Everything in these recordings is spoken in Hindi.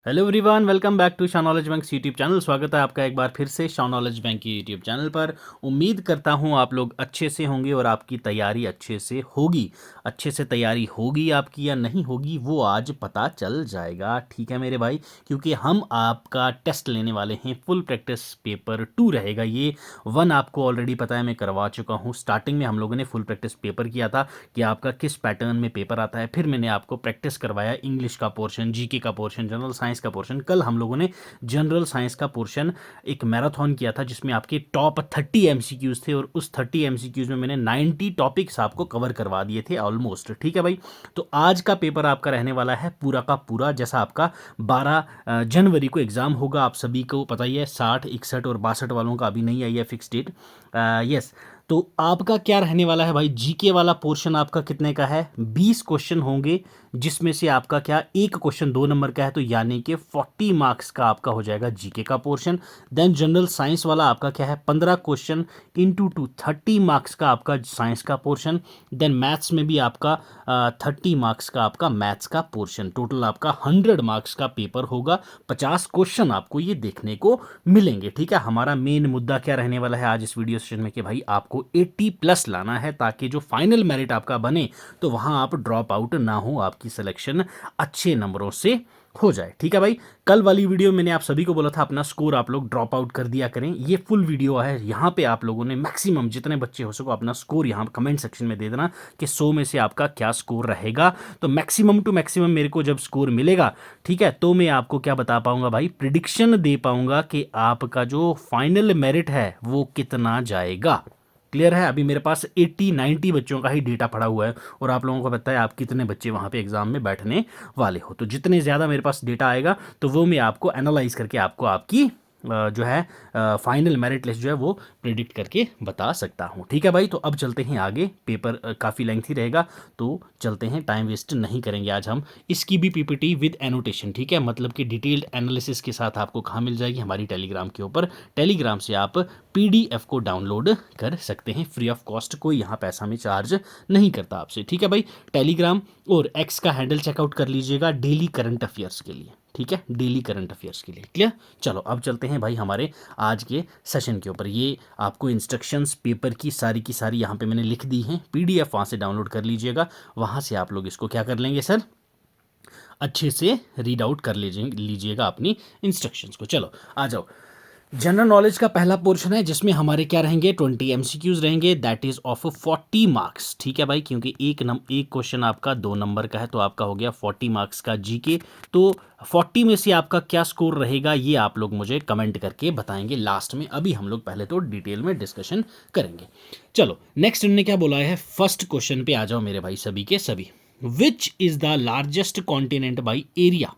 Hello everyone, welcome back to Shah knowledge bank YouTube channel. स्वागत है आपका एक बार फिर से शाह नॉलेज बैंक की यूट्यूब चैनल पर। उम्मीद करता हूं आप लोग अच्छे से होंगे और आपकी तैयारी अच्छे से होगी। अच्छे से तैयारी होगी आपकी या नहीं होगी वो आज पता चल जाएगा, ठीक है मेरे भाई। क्योंकि हम आपका टेस्ट लेने वाले हैं। फुल प्रैक्टिस पेपर 2 रहेगा ये। 1 आपको ऑलरेडी पता है, मैं करवा चुका हूँ। स्टार्टिंग में हम लोगों ने फुल प्रैक्टिस पेपर किया था कि आपका किस पैटर्न में पेपर आता है। फिर मैंने आपको प्रैक्टिस करवाया इंग्लिश का पोर्शन, जीके का पोर्शन, जनरल साइंस का पोर्शन। कल हम लोगों ने जनरल साइंस का पोर्शन एक मैराथन किया था जिसमें आपके टॉप 30 एमसीक्यूज थे और उस 30 एमसीक्यूज में मैंने 90 टॉपिक्स आपको कवर करवा दिए थे ऑलमोस्ट, ठीक है भाई। तो आज का पेपर आपका रहने वाला है पूरा का पूरा जैसा आपका 12 जनवरी को एग्जाम होगा। आप सभी को पता ही है, 60, 61 और 62 वालों का अभी नहीं आई है फिक्स डेट। यस, तो आपका क्या रहने वाला है भाई, जीके वाला पोर्शन आपका कितने का है? 20 क्वेश्चन होंगे जिसमें से आपका क्या एक क्वेश्चन 2 नंबर का है, तो यानी कि 40 मार्क्स का आपका हो जाएगा जीके का पोर्शन। देन जनरल साइंस वाला आपका क्या है, 15 क्वेश्चन इंटू 2 30 मार्क्स का आपका साइंस का पोर्शन। देन मैथ्स में भी आपका 30 मार्क्स का आपका मैथ्स का पोर्शन। टोटल आपका 100 मार्क्स का पेपर होगा। 50 क्वेश्चन आपको ये देखने को मिलेंगे, ठीक है। हमारा मेन मुद्दा क्या रहने वाला है आज इस वीडियो सेशन में कि भाई आपको 80 प्लस लाना है ताकि जो फाइनल मेरिट आपका बने तो वहां आप ड्रॉप आउट ना हो, आपकी सिलेक्शन अच्छे नंबरों से हो जाए, ठीक है भाई। कल वाली वीडियो मैंने आप सभी को बोला था अपना स्कोर आप लोग ड्रॉप आउट कर दिया करें। ये फुल वीडियो है, यहाँ पे आप लोगों ने मैक्सिमम जितने बच्चे हो सको अपना स्कोर यहाँ कमेंट सेक्शन में दे देना कि 100 में से आपका क्या स्कोर रहेगा। तो मैक्सिमम टू मैक्सिमम मेरे को जब स्कोर मिलेगा, ठीक है, तो मैं आपको क्या बता पाऊंगा भाई, प्रिडिक्शन दे पाऊंगा कि आपका जो फाइनल मेरिट है वो कितना जाएगा। क्लियर है? अभी मेरे पास 80-90 बच्चों का ही डेटा पड़ा हुआ है और आप लोगों को पता है आप कितने बच्चे वहाँ पे एग्जाम में बैठने वाले हो। तो जितने ज़्यादा मेरे पास डेटा आएगा तो वो मैं आपको एनालाइज करके आपको आपकी जो है फाइनल मेरिट लिस्ट जो है वो प्रिडिक्ट करके बता सकता हूँ, ठीक है भाई। तो अब चलते हैं आगे, पेपर काफ़ी लेंथी रहेगा तो चलते हैं, टाइम वेस्ट नहीं करेंगे आज हम। इसकी भी पीपीटी विद एनोटेशन, ठीक है, मतलब कि डिटेल्ड एनालिसिस के साथ आपको कहाँ मिल जाएगी, हमारी टेलीग्राम के ऊपर। टेलीग्राम से आप पीडीएफ को डाउनलोड कर सकते हैं फ्री ऑफ कॉस्ट, कोई यहाँ पैसा में चार्ज नहीं करता आपसे, ठीक है भाई। टेलीग्राम और एक्स का हैंडल चेकआउट कर लीजिएगा डेली करंट अफेयर्स के लिए, ठीक है, डेली करंट अफेयर्स के लिए। क्लियर? चलो अब चलते हैं भाई हमारे आज के सेशन के ऊपर। ये आपको इंस्ट्रक्शंस पेपर की सारी यहाँ पे मैंने लिख दी हैं, पीडीएफ वहाँ से डाउनलोड कर लीजिएगा। वहाँ से आप लोग इसको क्या कर लेंगे सर, अच्छे से रीड आउट कर लीजिएगा अपनी इंस्ट्रक्शंस को। चलो आ जाओ। जनरल नॉलेज का पहला पोर्शन है जिसमें हमारे क्या रहेंगे, 20 एमसीक्यूज रहेंगे, दैट इज ऑफ 40 मार्क्स, ठीक है भाई। क्योंकि एक क्वेश्चन आपका 2 नंबर का है तो आपका हो गया 40 मार्क्स का जीके। तो 40 में से आपका क्या स्कोर रहेगा ये आप लोग मुझे कमेंट करके बताएंगे लास्ट में। अभी हम लोग पहले तो डिटेल में डिस्कशन करेंगे। चलो नेक्स्ट इन्होंने क्या बोला है, फर्स्ट क्वेश्चन पे आ जाओ मेरे भाई सभी के सभी। विच is the largest continent by area,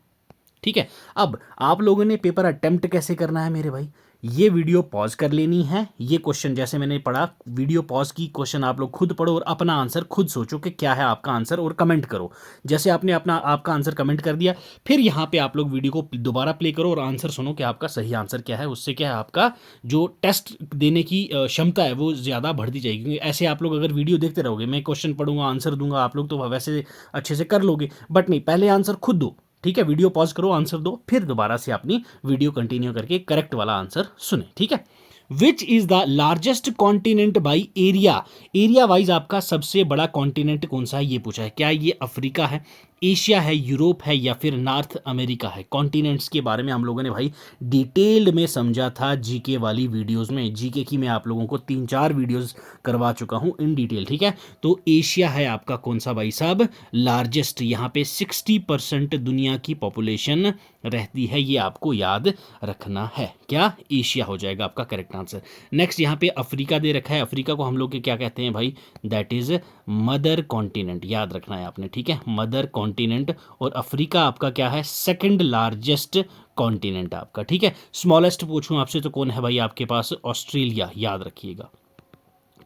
ठीक है। अब आप लोगों ने पेपर अटेम्प्ट कैसे करना है मेरे भाई, ये वीडियो पॉज कर लेनी है। ये क्वेश्चन जैसे मैंने पढ़ा, वीडियो पॉज की, क्वेश्चन आप लोग खुद पढ़ो और अपना आंसर खुद सोचो कि क्या है आपका आंसर और कमेंट करो। जैसे आपने आपका आंसर कमेंट कर दिया, फिर यहाँ पे आप लोग वीडियो को दोबारा प्ले करो और आंसर सुनो कि आपका सही आंसर क्या है। उससे क्या है, आपका जो टेस्ट देने की क्षमता है वो ज़्यादा बढ़ती जाएगी। क्योंकि ऐसे आप लोग अगर वीडियो देखते रहोगे, मैं क्वेश्चन पढ़ूंगा आंसर दूंगा, आप लोग तो वैसे अच्छे से कर लोगे, बट नहीं, पहले आंसर खुद दो, ठीक है। वीडियो पॉज करो, आंसर दो, फिर दोबारा से अपनी वीडियो कंटिन्यू करके करेक्ट वाला आंसर सुने, ठीक है। विच is the largest continent by area, area wise आपका सबसे बड़ा कॉन्टिनेंट कौन सा है ये पूछा है। क्या ये अफ्रीका है, एशिया है, यूरोप है या फिर नॉर्थ अमेरिका है। कॉन्टिनेंट्स के बारे में हम लोगों ने भाई डिटेल्ड में समझा था जीके वाली वीडियोस में। जीके की मैं आप लोगों को 3-4 वीडियोस करवा चुका हूं इन डिटेल, ठीक है। तो एशिया है आपका कौन सा भाई साहब, लार्जेस्ट। यहाँ पे 60% दुनिया की पॉपुलेशन रहती है, ये आपको याद रखना है। क्या, एशिया हो जाएगा आपका करेक्ट आंसर। नेक्स्ट यहाँ पे अफ्रीका दे रखा है, अफ्रीका को हम लोग क्या कहते हैं भाई, दैट इज मदर कॉन्टिनेंट, याद रखना है आपने, ठीक है, मदर कॉन्टिनेंट। और अफ्रीका आपका क्या है, सेकंड लार्जेस्ट कॉन्टिनेंट आपका, ठीक है। स्मॉलेस्ट पूछूं आपसे तो कौन है भाई आपके पास, ऑस्ट्रेलिया, याद रखिएगा,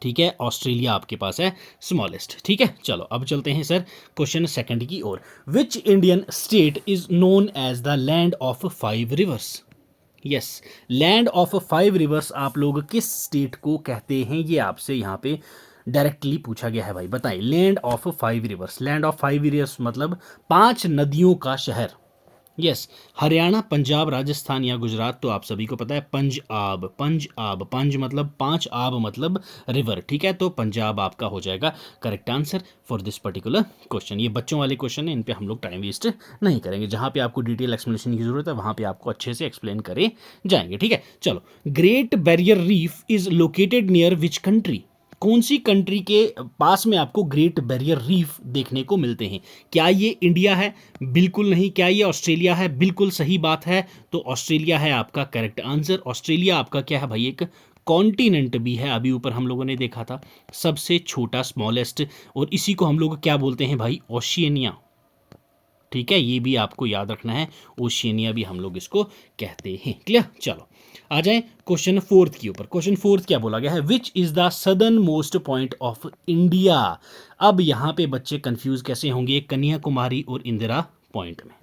ठीक है, ऑस्ट्रेलिया आपके पास है स्मॉलेस्ट, ठीक है। चलो अब चलते हैं सर क्वेश्चन सेकंड की ओर। Which Indian state is known as the land of 5 rivers. Yes, land of 5 rivers आप लोग किस स्टेट को कहते हैं, ये आपसे यहाँ पे डायरेक्टली पूछा गया है भाई। बताएं, land of 5 reverse, land of 5 reverse मतलब 5 नदियों का शहर, यस, हरियाणा, पंजाब, राजस्थान या गुजरात तो आप सभी को पता है पंजाब, पंजाब, पंज मतलब पांच, आब मतलब रिवर, ठीक है, तो पंजाब आपका हो जाएगा correct answer for this particular question. ये बच्चों वाले क्वेश्चन है, इन पे हम लोग टाइम वेस्ट नहीं करेंगे, जहाँ पे आपको डिटेल एक्सप्लेनेशन की जरूरत है वहाँ पे आपको अच्छे से एक्सप्लेन करे जाएंगे, ठीक है। चलो, great barrier reef is located near which country? कौन सी कंट्री के पास में आपको ग्रेट बैरियर रीफ देखने को मिलते हैं? क्या ये इंडिया है? बिल्कुल नहीं। क्या ये ऑस्ट्रेलिया है? बिल्कुल सही बात है, तो ऑस्ट्रेलिया है आपका करेक्ट आंसर। ऑस्ट्रेलिया आपका क्या है भाई? एक कॉन्टिनेंट भी है, अभी ऊपर हम लोगों ने देखा था, सबसे छोटा स्मॉलेस्ट, और इसी को हम लोग क्या बोलते हैं भाई? ओशियनिया, ठीक है, ये भी आपको याद रखना है, ओशियनिया भी हम लोग इसको कहते हैं। क्लियर? चलो आ जाए क्वेश्चन फोर्थ के ऊपर। क्वेश्चन फोर्थ क्या बोला गया है? विच is the southern most point of India? अब यहां पे बच्चे कंफ्यूज कैसे होंगे कन्याकुमारी और इंदिरा पॉइंट में,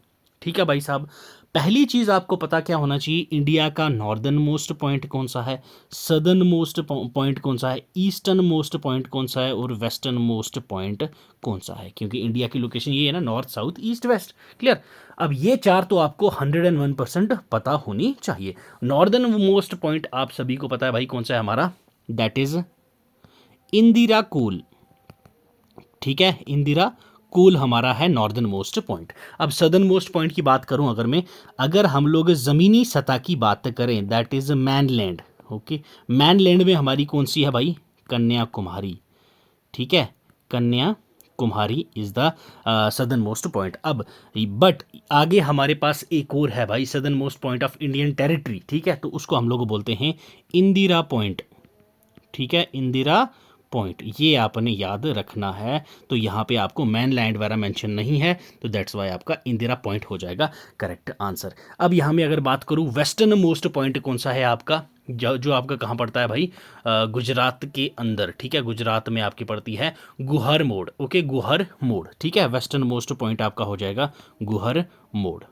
ठीक है भाई साहब। पहली चीज आपको पता क्या होना चाहिए, इंडिया का नॉर्दर्न मोस्ट पॉइंट कौन सा है, सदर्न मोस्ट पॉइंट कौन सा है, ईस्टर्न मोस्ट पॉइंट कौन सा है, और वेस्टर्न मोस्ट पॉइंट कौन सा है, क्योंकि इंडिया की लोकेशन ये है ना, north, south, east, west. Clear? अब ये चार तो आपको 101% पता होनी चाहिए। नॉर्दर्न मोस्ट पॉइंट आप सभी को पता है भाई कौन सा है हमारा, दैट इज इंदिरा कूल, ठीक है, इंदिरा कूल हमारा है नॉर्दर्न मोस्ट पॉइंट। अब सदर्न मोस्ट पॉइंट की बात करूं अगर हम लोग ज़मीनी सतह की बात करें, that is mainland. Okay, mainland में हमारी कौन सी है भाई? कन्याकुमारी, ठीक है, Kanyakumari is the southern most point. अब बट आगे हमारे पास एक और है भाई, southern most point of Indian territory, ठीक है, तो उसको हम लोग बोलते हैं इंदिरा पॉइंट, ठीक है, इंदिरा पॉइंट, ये आपने याद रखना है। तो यहाँ पे आपको मैन लैंड वगैरह मेंशन नहीं है, तो दैट्स वाई आपका इंदिरा पॉइंट हो जाएगा करेक्ट आंसर। अब यहाँ में अगर बात करूँ वेस्टर्न मोस्ट पॉइंट कौन सा है आपका, जो आपका कहाँ पड़ता है भाई? गुजरात के अंदर, ठीक है, गुजरात में आपकी पड़ती है गुहर मोड़। ओके, गुहर मोड़, ठीक है, वेस्टर्न मोस्ट पॉइंट आपका हो जाएगा गुहर मोड़।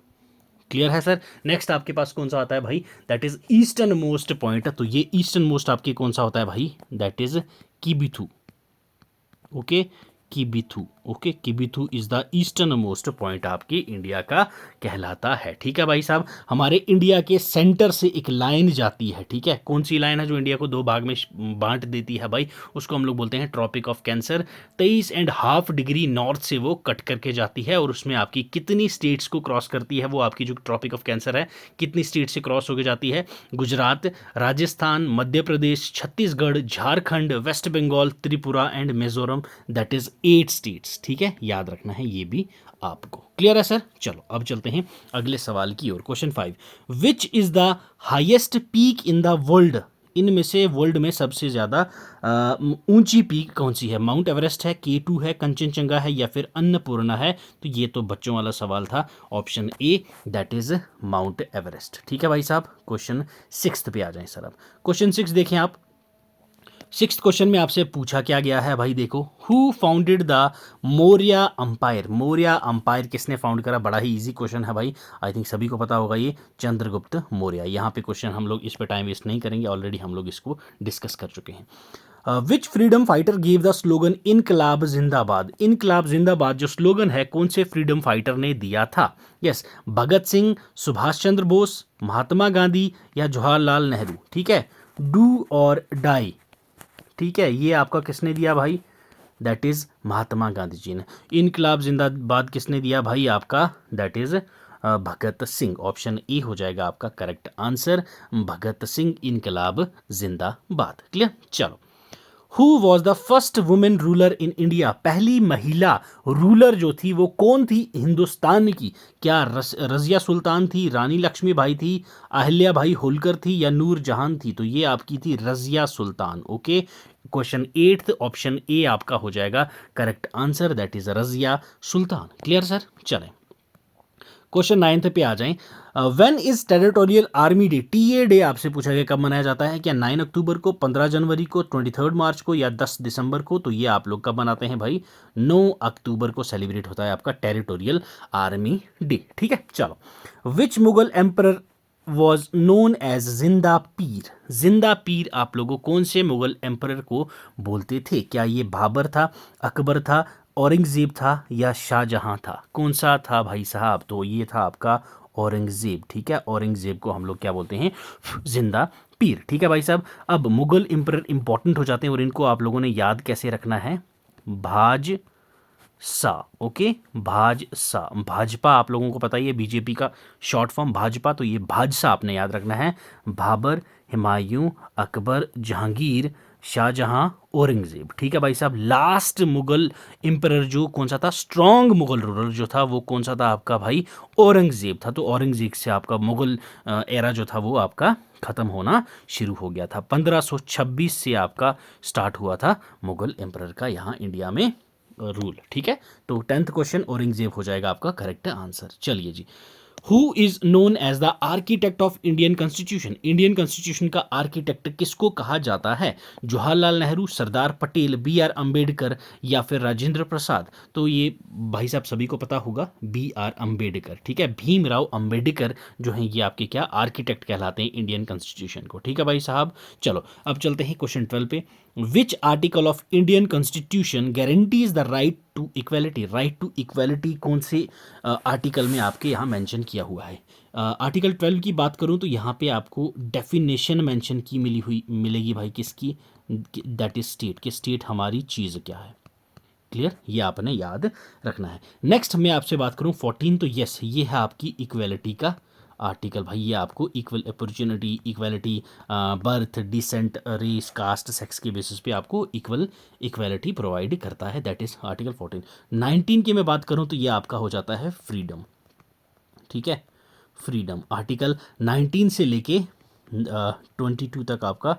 क्लियर है सर? नेक्स्ट आपके पास कौन सा आता है भाई? That is eastern most point. तो ये ईस्टर्न मोस्ट आपके कौन सा होता है भाई? That is Kibithu. Okay, Kibithu. Okay, Kibithu is the eastern most point आपकी इंडिया का कहलाता है, ठीक है भाई साहब। हमारे इंडिया के सेंटर से एक लाइन जाती है, ठीक है, कौन सी लाइन है जो इंडिया को दो भाग में बांट देती है भाई? उसको हम लोग बोलते हैं tropic of cancer. 23.5 degree north से वो कट करके जाती है, और उसमें आपकी कितनी स्टेट्स को क्रॉस करती है? वो आपकी जो ट्रॉपिक ऑफ कैंसर है कितनी स्टेट से क्रॉस होकर जाती है? Gujarat, Rajasthan, Madhya Pradesh, Chhattisgarh, Jharkhand, West Bengal, Tripura and Mizoram, that is 8 states, ठीक है, याद रखना है ये भी आपको। क्लियर है सर? चलो अब चलते हैं अगले सवाल की ओर। Question 5, which is the highest peak in the world? इनमें से वर्ल्ड में सबसे ज्यादा ऊंची पीक कौन सी है? माउंट एवरेस्ट है, K2 है, कंचनजंगा है, या फिर अन्नपूर्णा है? तो ये तो बच्चों वाला सवाल था, option A that is mount Everest, ठीक है भाई साहब। क्वेश्चन 6 पे आ जाएं सर। अब क्वेश्चन 6 देखें आप। 6th क्वेश्चन में आपसे पूछा क्या गया है भाई? देखो, who founded the Maurya umpire? Maurya umpire किसने फाउंड करा? बड़ा ही इजी क्वेश्चन है भाई, आई थिंक सभी को पता होगा, ये चंद्रगुप्त मौर्य। यहाँ पे क्वेश्चन हम लोग इस पे टाइम वेस्ट नहीं करेंगे, ऑलरेडी हम लोग इसको डिस्कस कर चुके हैं। Which freedom fighter give the slogan Inquilab Zindabad? इनकलाब जिंदाबाद जो स्लोगन है कौन से फ्रीडम फाइटर ने दिया था? यस, भगत सिंह, सुभाष चंद्र बोस, महात्मा गांधी, या जवाहरलाल नेहरू, ठीक है, डू और डाई, ठीक है, ये आपका किसने दिया भाई? दैट इज महात्मा गांधी जी ने। इनकलाब जिंदाबाद किसने दिया भाई आपका? That is Bhagat Singh. Option A हो जाएगा आपका करेक्ट आंसर, भगत सिंह, इनकलाब जिंदाबाद। क्लियर? चलो, who was the first women ruler in India? पहली महिला रूलर जो थी वो कौन थी हिंदुस्तान की? क्या रजिया सुल्तान थी, रानी लक्ष्मीबाई थी, अहिल्या भाई होलकर थी, या नूर जहां थी? तो ये आपकी थी Razia Sultan. Okay, question 8 option A आपका हो जाएगा correct answer, that is Razia Sultan. Clear sir? चलें क्वेश्चन 9 पे आ जाएं। When is territorial army day? TA day आपसे पूछा गया कब मनाया जाता है? क्या 9 अक्टूबर को, 15 जनवरी को, 23 मार्च को, या 10 दिसंबर को? तो ये आप लोग कब मनाते हैं भाई? 9 अक्टूबर को सेलिब्रेट होता है आपका टेरिटोरियल आर्मी डे, ठीक है। चलो, which Mughal emperor was known as Zinda Pir? जिंदा पीर आप लोगों कौन से मुगल एम्परर को बोलते थे? क्या ये बाबर था, अकबर था, औरंगजेब था, या शाहजहां था? कौन सा था भाई साहब? तो ये था आपका औरंगजेब, ठीक है, औरंगजेब को हम लोग क्या बोलते हैं, जिंदा पीर, ठीक है भाई साहब। अब मुगल एम्परर इंपॉर्टेंट हो जाते हैं और इनको आप लोगों ने याद कैसे रखना है, भाज सा, ओके, भाजसा, भाजपा आप लोगों को पता ही है, बीजेपी का शॉर्ट फॉर्म भाजपा, तो ये भाजसा आपने याद रखना है। बाबर, हुमायूं, अकबर, जहांगीर, शाहजहां, औरंगजेब, ठीक है भाई साहब। लास्ट मुगल एम्परर जो कौन सा था, स्ट्रॉन्ग मुगल रूलर जो था वो कौन सा था आपका भाई, औरंगजेब था। तो औरंगजेब से आपका मुगल एरा जो था वो आपका खत्म होना शुरू हो गया था। 1526 से आपका स्टार्ट हुआ था मुगल एम्परर का यहाँ इंडिया में रूल, ठीक है। तो 10th क्वेश्चन औरंगजेब हो जाएगा आपका करेक्ट आंसर। चलिए जी, who is known as the architect of Indian constitution, Indian constitution का आर्किटेक्ट किसको कहा जाता है, जवाहरलाल नेहरू, सरदार पटेल, बी आर अम्बेडकर या फिर राजेंद्र प्रसाद। तो ये भाई साहब सभी को पता होगा, बी आर अम्बेडकर, ठीक है, भीमराव अम्बेडकर जो है ये आपके क्या आर्किटेक्ट कहलाते हैं इंडियन कॉन्स्टिट्यूशन को, ठीक है भाई साहब। चलो अब चलते हैं क्वेश्चन 12 पे। Which article of Indian constitution guarantees the right to equality, right to equality कौन से आर्टिकल में आपके यहाँ मेंशन किया हुआ है। आर्टिकल 12 की बात करूँ तो यहाँ पे आपको डेफिनेशन मेंशन की मिलेगी भाई किसकी, दैट इज स्टेट, कि स्टेट हमारी चीज़ क्या है। क्लियर, ये आपने याद रखना है। नेक्स्ट मैं आपसे बात करूँ 14, तो यस ये है आपकी इक्वेलिटी का आर्टिकल भाई, ये आपको equal opportunity, equality, birth, descent, race, caste, sex के बेसिस पे आपको इक्वेलिटी प्रोवाइड करता है, दैट इज आर्टिकल 14। 19 की मैं बात करूं तो ये आपका हो जाता है फ्रीडम, ठीक है, फ्रीडम आर्टिकल 19 से लेके 22 तक आपका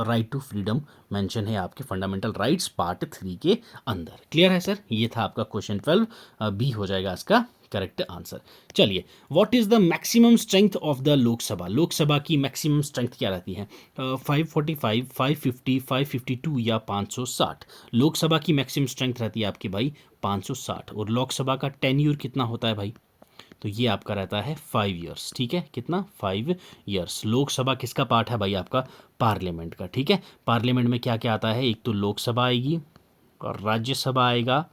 राइट टू फ्रीडम मेंशन है आपके फंडामेंटल राइट्स पार्ट 3 के अंदर। क्लियर है सर, ये था आपका क्वेश्चन 12, बी हो जाएगा इसका करेक्ट आंसर। चलिए, what is the maximum strength of the Lok Sabha, Lok Sabha की मैक्सिमम स्ट्रेंथ क्या रहती है, 545, 550, 552 या 560। लोकसभा की मैक्सिमम स्ट्रेंथ रहती है आपकी भाई 560, और लोकसभा का टेन्यूर कितना होता है भाई, तो ये आपका रहता है 5 ईयर्स, ठीक है, कितना 5 ईयर्स। लोकसभा किसका पार्ट है भाई, आपका पार्लियामेंट का, ठीक है। पार्लियामेंट में क्या क्या आता है, एक तो लोकसभा आएगी और राज्यसभा आएगा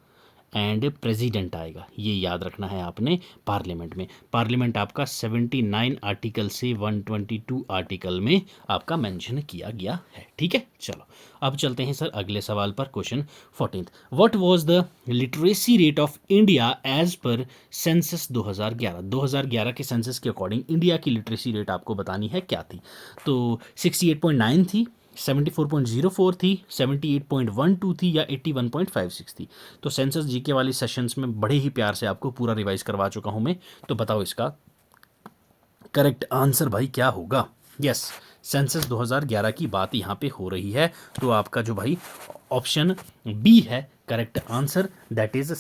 एंड प्रेसिडेंट आएगा, ये याद रखना है आपने। पार्लियामेंट में, पार्लियामेंट आपका 79 आर्टिकल से 122 आर्टिकल में आपका मेंशन किया गया है, ठीक है। चलो अब चलते हैं सर अगले सवाल पर, question 14। What was the literacy rate of India as per census 2011, 2011 के सेंसस के अकॉर्डिंग इंडिया की लिटरेसी रेट आपको बतानी है क्या थी। तो 68.9 थी, 74.04 थी, 78.12 थी या 81.56 थी। तो सेंसस जीके वाली सेशंस में बड़े ही प्यार से आपको पूरा रिवाइज करवा चुका हूं मैं, तो बताओ इसका करेक्ट आंसर भाई क्या होगा। यस, सेंसस 2011 की बात यहाँ पे हो रही है, तो आपका जो भाई ऑप्शन बी है करेक्ट आंसर, दैट इज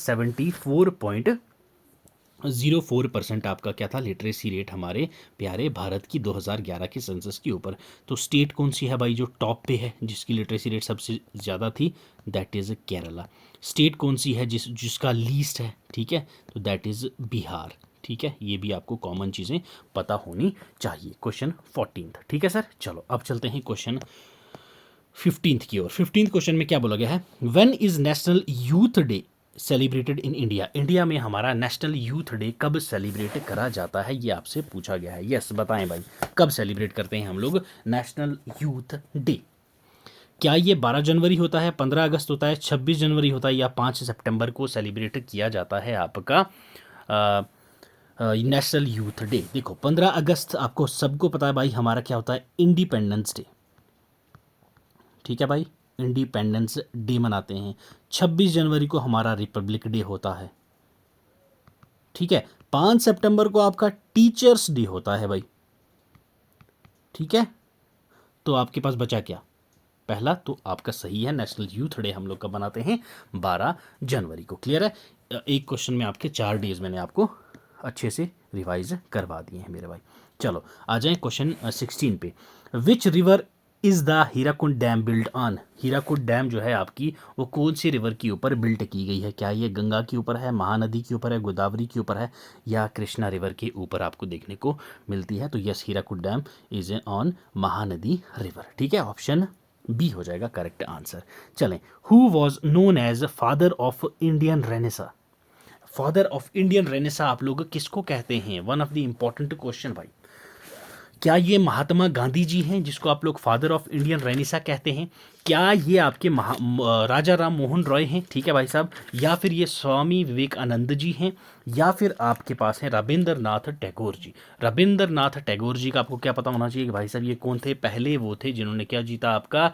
74.04% आपका क्या था लिटरेसी रेट हमारे प्यारे भारत की 2011 के सेंसस के ऊपर। तो स्टेट कौन सी है भाई जो टॉप पे है, जिसकी लिटरेसी रेट सबसे ज़्यादा थी, दैट इज़ केरला। स्टेट कौन सी है जिसका लीस्ट है, ठीक है, तो दैट इज़ बिहार, ठीक है। ये भी आपको कॉमन चीज़ें पता होनी चाहिए। क्वेश्चन 14, ठीक है सर। चलो अब चलते हैं क्वेश्चन 15 की ओर। 15 क्वेश्चन में क्या बोला गया है, when is national youth day celebrated in India, India में हमारा नेशनल यूथ डे कब सेलिब्रेट करा जाता है, ये आपसे पूछा गया है। यस बताएं भाई, कब सेलिब्रेट करते हैं हम लोग नेशनल यूथ डे। क्या ये 12 जनवरी होता है, 15 अगस्त होता है, 26 जनवरी होता है या 5 सितंबर को सेलिब्रेट किया जाता है आपका नेशनल यूथ डे। देखो 15 अगस्त आपको सबको पता है भाई हमारा क्या होता है, इंडिपेंडेंस डे, ठीक है भाई, इंडिपेंडेंस डे मनाते हैं। 26 जनवरी को हमारा रिपब्लिक डे होता है, ठीक है। 5 सितंबर को आपका टीचर्स डे होता है भाई, ठीक है। तो आपके पास बचा क्या, पहला तो आपका सही है, नेशनल यूथ डे हम लोग कब बनाते हैं, 12 जनवरी को। क्लियर है, एक क्वेश्चन में आपके 4 डेज मैंने आपको अच्छे से रिवाइज करवा दिए हैं मेरे भाई। चलो आ जाएं क्वेश्चन 16 पे। Which river is the Hirakud dam build on, Hirakud dam जो है आपकी वो कौन सी रिवर के ऊपर बिल्ड की गई है, क्या ये गंगा के ऊपर है, महानदी के ऊपर है, गोदावरी के ऊपर है या कृष्णा रिवर के ऊपर आपको देखने को मिलती है। तो yes, Hirakud dam is on Mahanadi river, ठीक है, ऑप्शन बी हो जाएगा करेक्ट आंसर। चलें, who was known as father of Indian renaissance, father of Indian renaissance आप लोग किसको कहते हैं? One of the important question भाई। क्या ये महात्मा गांधी जी हैं जिसको आप लोग फादर ऑफ इंडियन रेनेसा कहते हैं? क्या ये आपके राजा राम मोहन रॉय हैं? ठीक है भाई साहब। या फिर ये स्वामी विवेकानंद जी हैं? या फिर आपके पास है रविंद्रनाथ टैगोर जी? रविंद्रनाथ टैगोर जी का आपको क्या पता होना चाहिए कि भाई साहब ये कौन थे? पहले वो थे जिन्होंने क्या जीता? आपका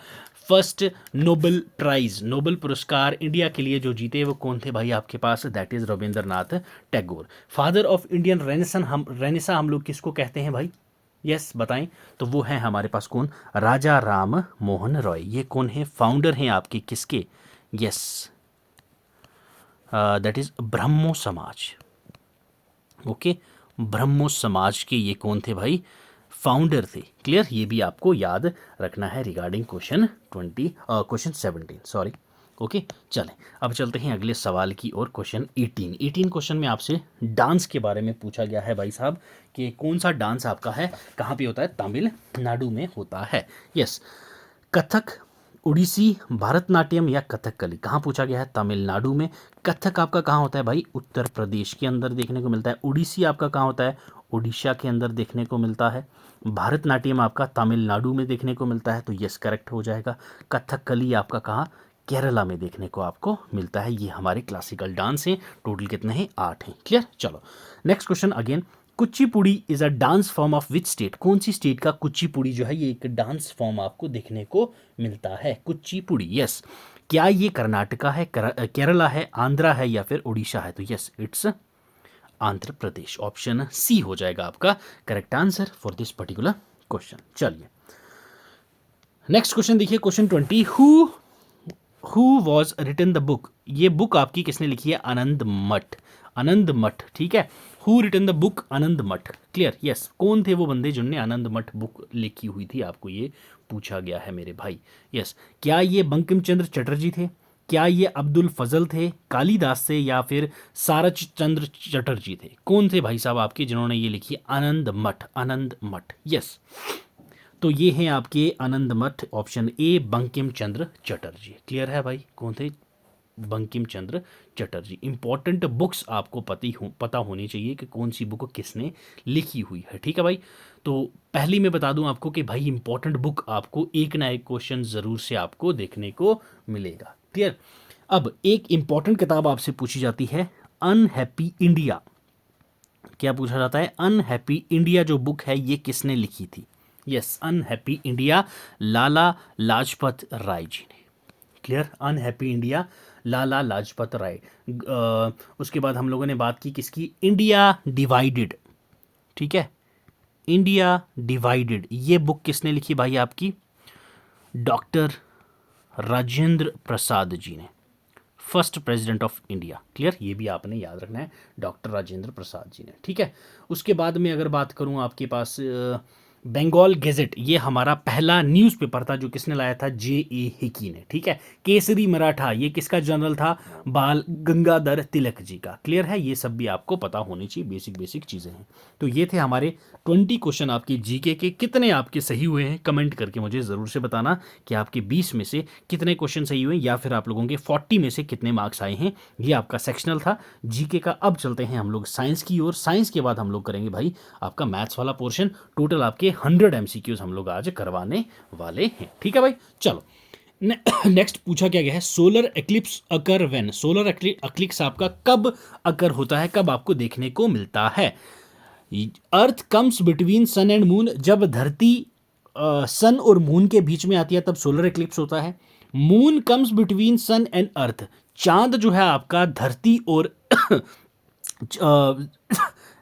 फर्स्ट नोबेल प्राइज, नोबेल पुरस्कार इंडिया के लिए जो जीते वो कौन थे भाई आपके पास? That is Rabindranath Tagore. Father of Indian renaissance हम लोग किसको कहते हैं भाई? यस बताएं। तो वो है हमारे पास कौन? राजा राम मोहन रॉय। ये कौन है? फाउंडर हैं आपके किसके? यस, दैट इज ब्रह्मो समाज। ओके, ब्रह्मो समाज के ये कौन थे भाई? फाउंडर थे। क्लियर? ये भी आपको याद रखना है रिगार्डिंग क्वेश्चन 17, सॉरी। ओके, चलें अब चलते हैं अगले सवाल की और। क्वेश्चन 18 क्वेश्चन में आपसे डांस के बारे में पूछा गया है भाई साहब कि कौन सा डांस आपका है, कहाँ पे होता है? तमिलनाडु में होता है। यस, कथक, उड़ीसी, भरतनाट्यम या कथकली? कहाँ पूछा गया है? तमिलनाडु में। कथक आपका कहाँ होता है भाई? उत्तर प्रदेश के अंदर देखने को मिलता है। उड़ीसी आपका कहाँ होता है? उड़ीसा के अंदर देखने को मिलता है। भरतनाट्यम आपका तमिलनाडु में देखने को मिलता है, तो यस करेक्ट हो जाएगा। कथकली आपका कहाँ? केरला में देखने को आपको मिलता है। ये हमारे क्लासिकल डांस हैं। टोटल कितने हैं? 8 हैं। क्लियर? चलो next question again. Kuchipudi is a dance form of which state? कौन सी स्टेट का कुचिपुड़ी जो है ये एक डांस फॉर्म आपको देखने को मिलता है? कुचिपुड़ी। यस, क्या ये कर्नाटका है, केरला है, आंध्रा है या फिर उड़ीसा है? तो yes it's Andhra Pradesh. Option C हो जाएगा आपका correct answer for this particular question. चलिए नेक्स्ट क्वेश्चन देखिए, question 20। Who was written the book? ये बुक आपकी किसने लिखी है? आनंद मठ। आनंद मठ, ठीक है। हु रिटन द बुक आनंद मठ? क्लियर? यस, कौन थे वो बंदे जिन्होंने आनंद मठ बुक लिखी हुई थी? आपको ये पूछा गया है मेरे भाई। यस, क्या ये बंकिम चंद्र चटर्जी थे? क्या ये अब्दुल फजल थे, कालिदास थे या फिर सारच चंद्र चटर्जी थे? कौन थे भाई साहब आपके जिन्होंने ये लिखी आनंद मठ? आनंद मठ। यस, तो ये हैं आपके आनंद मठ। Option A Bankim Chandra Chatterjee. Clear है भाई? कौन थे? बंकिम चंद्र चटर्जी। इंपॉर्टेंट बुक्स आपको पता होनी चाहिए कि कौन सी बुक किसने लिखी हुई है। ठीक है भाई? तो पहली मैं बता दूं आपको कि भाई इंपॉर्टेंट बुक आपको एक ना एक क्वेश्चन ज़रूर से आपको देखने को मिलेगा। क्लियर? अब एक इंपॉर्टेंट किताब आपसे पूछी जाती है, अनहैप्पी इंडिया। क्या पूछा जाता है? अनहैप्पी इंडिया जो बुक है ये किसने लिखी थी? Yes, unhappy India Lala Lajpat Rai ji ने। Clear? Unhappy India Lala Lajpat Rai. उसके बाद हम लोगों ने बात की किसकी? India divided. ठीक है, इंडिया डिवाइडेड ये बुक किसने लिखी भाई आपकी? डॉक्टर राजेंद्र प्रसाद जी ने, first president of India. Clear? ये भी आपने याद रखना है, डॉक्टर राजेंद्र प्रसाद जी ने। ठीक है, उसके बाद में अगर बात करूं आपके पास बंगाल गैजेट, ये हमारा पहला न्यूज़पेपर था जो किसने लाया था? J.A. हिकी ने। ठीक है, केसरी मराठा ये किसका जर्नल था? बाल गंगाधर तिलक जी का। क्लियर है? ये सब भी आपको पता होनी चाहिए, बेसिक चीज़ें हैं। तो ये थे हमारे 20 क्वेश्चन आपके जीके के। कितने आपके सही हुए हैं कमेंट करके मुझे ज़रूर से बताना कि आपके 20 में से कितने क्वेश्चन सही हुए या फिर आप लोगों के 40 में से कितने मार्क्स आए हैं। ये आपका सेक्शनल था जीके का। अब चलते हैं हम लोग साइंस की ओर। साइंस के बाद हम लोग करेंगे भाई आपका मैथ्स वाला पोर्शन। टोटल आपके 100 MCQs हम लोग आज करवाने वाले हैं। ठीक है भाई? चलो नेक्स्ट पूछा क्या गया है? Solar eclipse occur when? Solar eclipse आपका कब अकर होता है, कब आपको देखने को मिलता है? Earth comes between sun and moon, जब धरती सन और मून के बीच में आती है तब सोलर एक्लिप्स होता है। Moon comes between sun and earth, चांद जो है आपका धरती और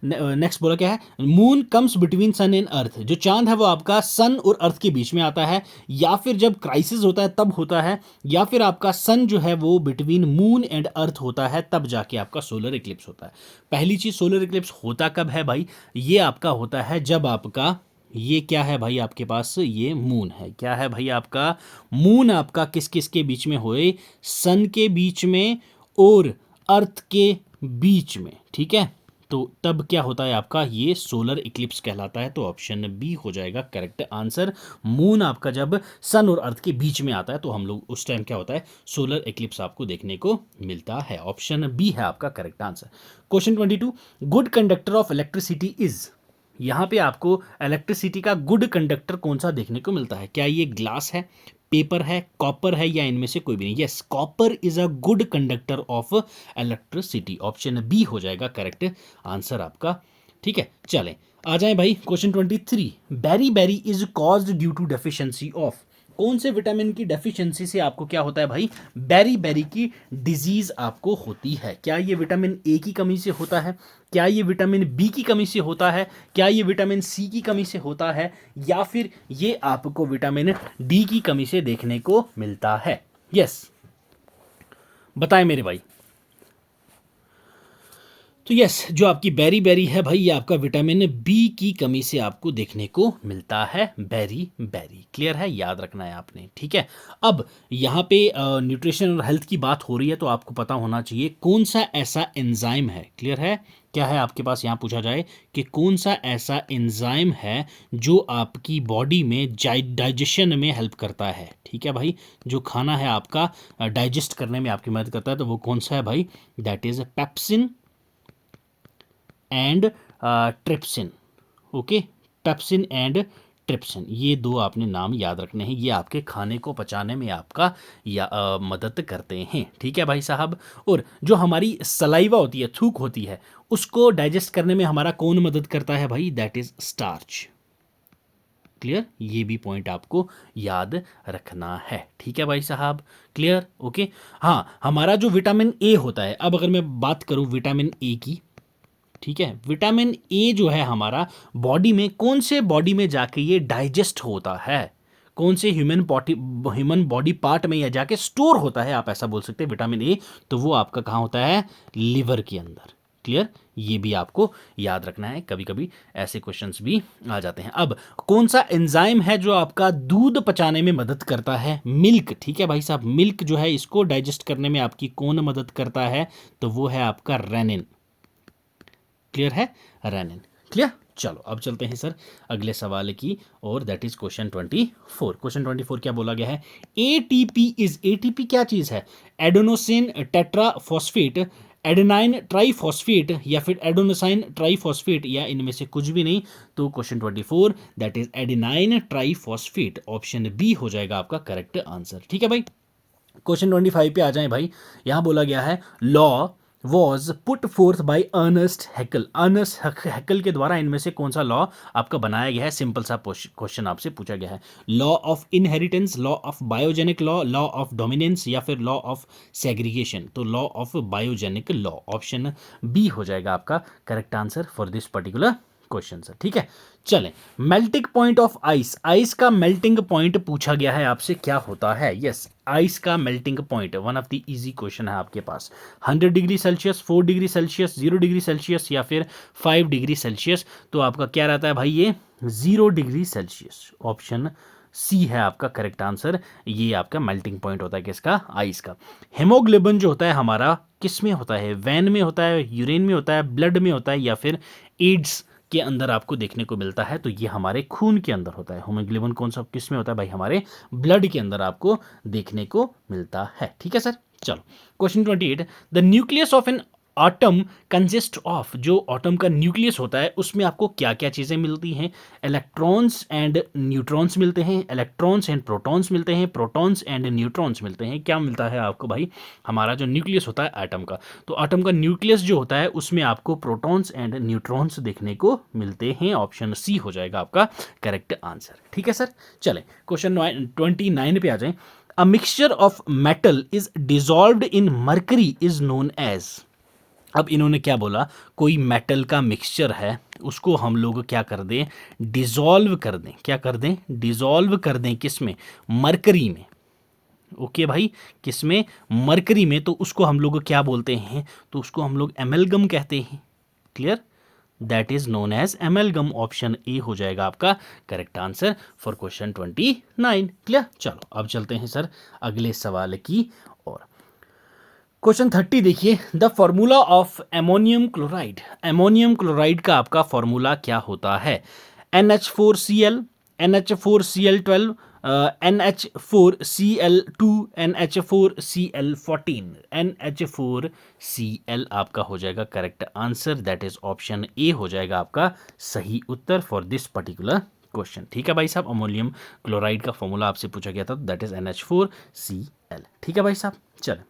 नेक्स्ट बोला क्या है? Moon comes between sun and earth, जो चांद है वो आपका सन और अर्थ के बीच में आता है, या फिर जब क्राइसिस होता है तब होता है, या फिर आपका सन जो है वो बिटवीन मून एंड अर्थ होता है, तब जाके आपका सोलर इक्लिप्स होता है। पहली चीज, सोलर इक्लिप्स होता कब है भाई? ये आपका होता है जब आपका ये क्या है भाई आपके पास? ये मून है। क्या है भाई आपका? मून आपका किस किस के बीच में होए? सन के बीच में और अर्थ के बीच में। ठीक है, तो तब क्या होता है आपका, ये सोलर इक्लिप्स कहलाता है। तो ऑप्शन बी हो जाएगा करेक्ट आंसर। मून आपका जब सन और अर्थ के बीच में आता है तो हम लोग उस टाइम क्या होता है, सोलर इक्लिप्स आपको देखने को मिलता है। ऑप्शन बी है आपका correct answer. Question 22, good conductor of electricity is. यहाँ पे आपको इलेक्ट्रिसिटी का गुड कंडक्टर कौन सा देखने को मिलता है? क्या ये ग्लास है, पेपर है, कॉपर है, या इनमें से कोई भी नहीं? Yes, copper is a good conductor of electricity. Option B हो जाएगा करेक्ट आंसर आपका। ठीक है, चलें आ जाएं भाई question 23, beri beri is caused due to deficiency of. कौन से विटामिन की डेफिशिएंसी से आपको क्या होता है भाई, बेरी बेरी की डिजीज आपको होती है? क्या ये विटामिन ए की कमी से होता है, क्या ये विटामिन बी की कमी से होता है, क्या ये विटामिन सी की कमी से होता है, या फिर ये आपको विटामिन डी की कमी से देखने को मिलता है? यस, बताएं मेरे भाई। तो यस, जो आपकी बेरी बेरी है भाई, ये आपका विटामिन बी की कमी से आपको देखने को मिलता है। बेरी बेरी क्लियर है, याद रखना है आपने। ठीक है, अब यहाँ पे न्यूट्रिशन और हेल्थ की बात हो रही है तो आपको पता होना चाहिए कौन सा ऐसा एंजाइम है। क्लियर है, क्या है आपके पास, यहाँ पूछा जाए कि कौन सा ऐसा एंजाइम है जो आपकी बॉडी में डाइजेशन में हेल्प करता है। ठीक है भाई, जो खाना है आपका डाइजेस्ट करने में आपकी मदद करता है, तो वो कौन सा है भाई? That is pepsin and trypsin. Okay, pepsin and trypsin, ये दो आपने नाम याद रखने हैं। ये आपके खाने को पचाने में आपका मदद करते हैं। ठीक है भाई साहब। और जो हमारी सलाइवा होती है, थूक होती है, उसको डाइजेस्ट करने में हमारा कौन मदद करता है भाई? That is starch. क्लियर, ये भी पॉइंट आपको याद रखना है। ठीक है भाई साहब, क्लियर। ओके, हाँ, हमारा जो विटामिन ए होता है, अब अगर मैं बात करूं विटामिन ए की, ठीक है, विटामिन ए जो है हमारा बॉडी में, कौन से बॉडी में जाके ये डाइजेस्ट होता है, कौन से ह्यूमन बॉडी पार्ट में या जाके स्टोर होता है, आप ऐसा बोल सकते हैं विटामिन ए, तो वो आपका कहाँ होता है? लिवर के अंदर। क्लियर, ये भी आपको याद रखना है, कभी कभी ऐसे क्वेश्चंस भी आ जाते हैं। अब कौन सा एंजाइम है जो आपका दूध पचाने में मदद करता है? मिल्क। ठीक है भाई साहब, मिल्क जो है इसको डाइजेस्ट करने में आपकी कौन मदद करता है? तो वो है आपका रेनिन। क्लियर है, रेनिन। क्लियर, चलो अब चलते हैं सर अगले सवाल की, और दैट इज क्वेश्चन 24। क्वेश्चन 24 क्या बोला गया है? एटीपी इज, एटीपी क्या चीज है? एडेनोसिन टेट्राफॉस्फेट, एडेनाइन ट्राइफॉस्फेट, या फिर एडेनोसाइन ट्राइफॉस्फेट, या इनमें से कुछ भी नहीं? तो question 24 that is adenine triphosphate. Option B हो जाएगा आपका करेक्ट आंसर। ठीक है भाई, क्वेश्चन 25 पे आ जाएं भाई। यहां बोला गया है law was put forth by Ernest Haeckel. Ernest Haeckel के द्वारा इनमें से कौन सा लॉ आपका बनाया गया है? सिंपल सा क्वेश्चन आपसे पूछा गया है। Law of inheritance, law of biogenic law, law of dominance, या फिर लॉ ऑफ सेग्रीगेशन? तो law of biogenic law. Option B हो जाएगा आपका correct answer for this particular question sir. ठीक है, चलें, melting point of ice, ice का मेल्टिंग पॉइंट पूछा गया है आपसे, क्या होता है? यस, आइस का melting point one of the easy question है आपके पास। 100 degree Celsius, 4 degree Celsius, 0 degree Celsius, या फिर 5 डिग्री सेल्सियस? तो आपका क्या रहता है भाई? ये 0 डिग्री सेल्सियस। ऑप्शन सी है आपका करेक्ट आंसर। ये आपका मेल्टिंग पॉइंट होता है किसका? आइस का। हेमोग्लोबिन जो होता है हमारा किस में होता है? वैन में होता है, यूरिन में होता है, ब्लड में होता है, या फिर एड्स के अंदर आपको देखने को मिलता है? तो ये हमारे खून के अंदर होता है। हीमोग्लोबिन कौन सा किस में होता है भाई? हमारे ब्लड के अंदर आपको देखने को मिलता है। ठीक है सर, चलो question 28, the nucleus of an atom consist of, जो आटम का न्यूक्लियस होता है उसमें आपको क्या क्या चीज़ें मिलती हैं? इलेक्ट्रॉन्स एंड न्यूट्रॉन्स मिलते हैं, इलेक्ट्रॉन्स एंड प्रोटॉन्स मिलते हैं, प्रोटॉन्स एंड न्यूट्रॉन्स मिलते हैं। क्या मिलता है आपको भाई? हमारा जो न्यूक्लियस होता है एटम का, तो एटम का न्यूक्लियस जो होता है उसमें आपको प्रोटॉन्स एंड न्यूट्रॉन्स देखने को मिलते हैं। ऑप्शन सी हो जाएगा आपका करेक्ट आंसर। ठीक है सर, चलें क्वेश्चन 29 पे आ जाएं। A mixture of metal is dissolved in mercury is known as. अब इन्होंने क्या बोला? कोई मेटल का मिक्सचर है, उसको हम लोग क्या कर दें? डिजॉल्व कर दें। क्या कर दें? डिजॉल्व कर दें। किस में? मरकरी में। ओके भाई, किस में? मरकरी में। तो उसको हम लोग क्या बोलते हैं? तो उसको हम लोग एमेलगम कहते हैं। Clear, that is known as amalgam. Option A हो जाएगा आपका correct answer for question 29। Clear, चलो अब चलते हैं सर अगले सवाल की ओर। क्वेश्चन 30 देखिए, the formula of ammonium chloride. Ammonium chloride का आपका फॉर्मूला क्या होता है? NH4Cl, NH4Cl12, NH4Cl2, NH4Cl14, NH4Cl आपका हो जाएगा correct answer, that is option A हो जाएगा आपका सही उत्तर फॉर दिस पर्टिकुलर क्वेश्चन। ठीक है भाई साहब, अमोनियम क्लोराइड का फॉर्मूला आपसे पूछा गया था, दैट इज NH4Cl। ठीक है भाई साहब, चलो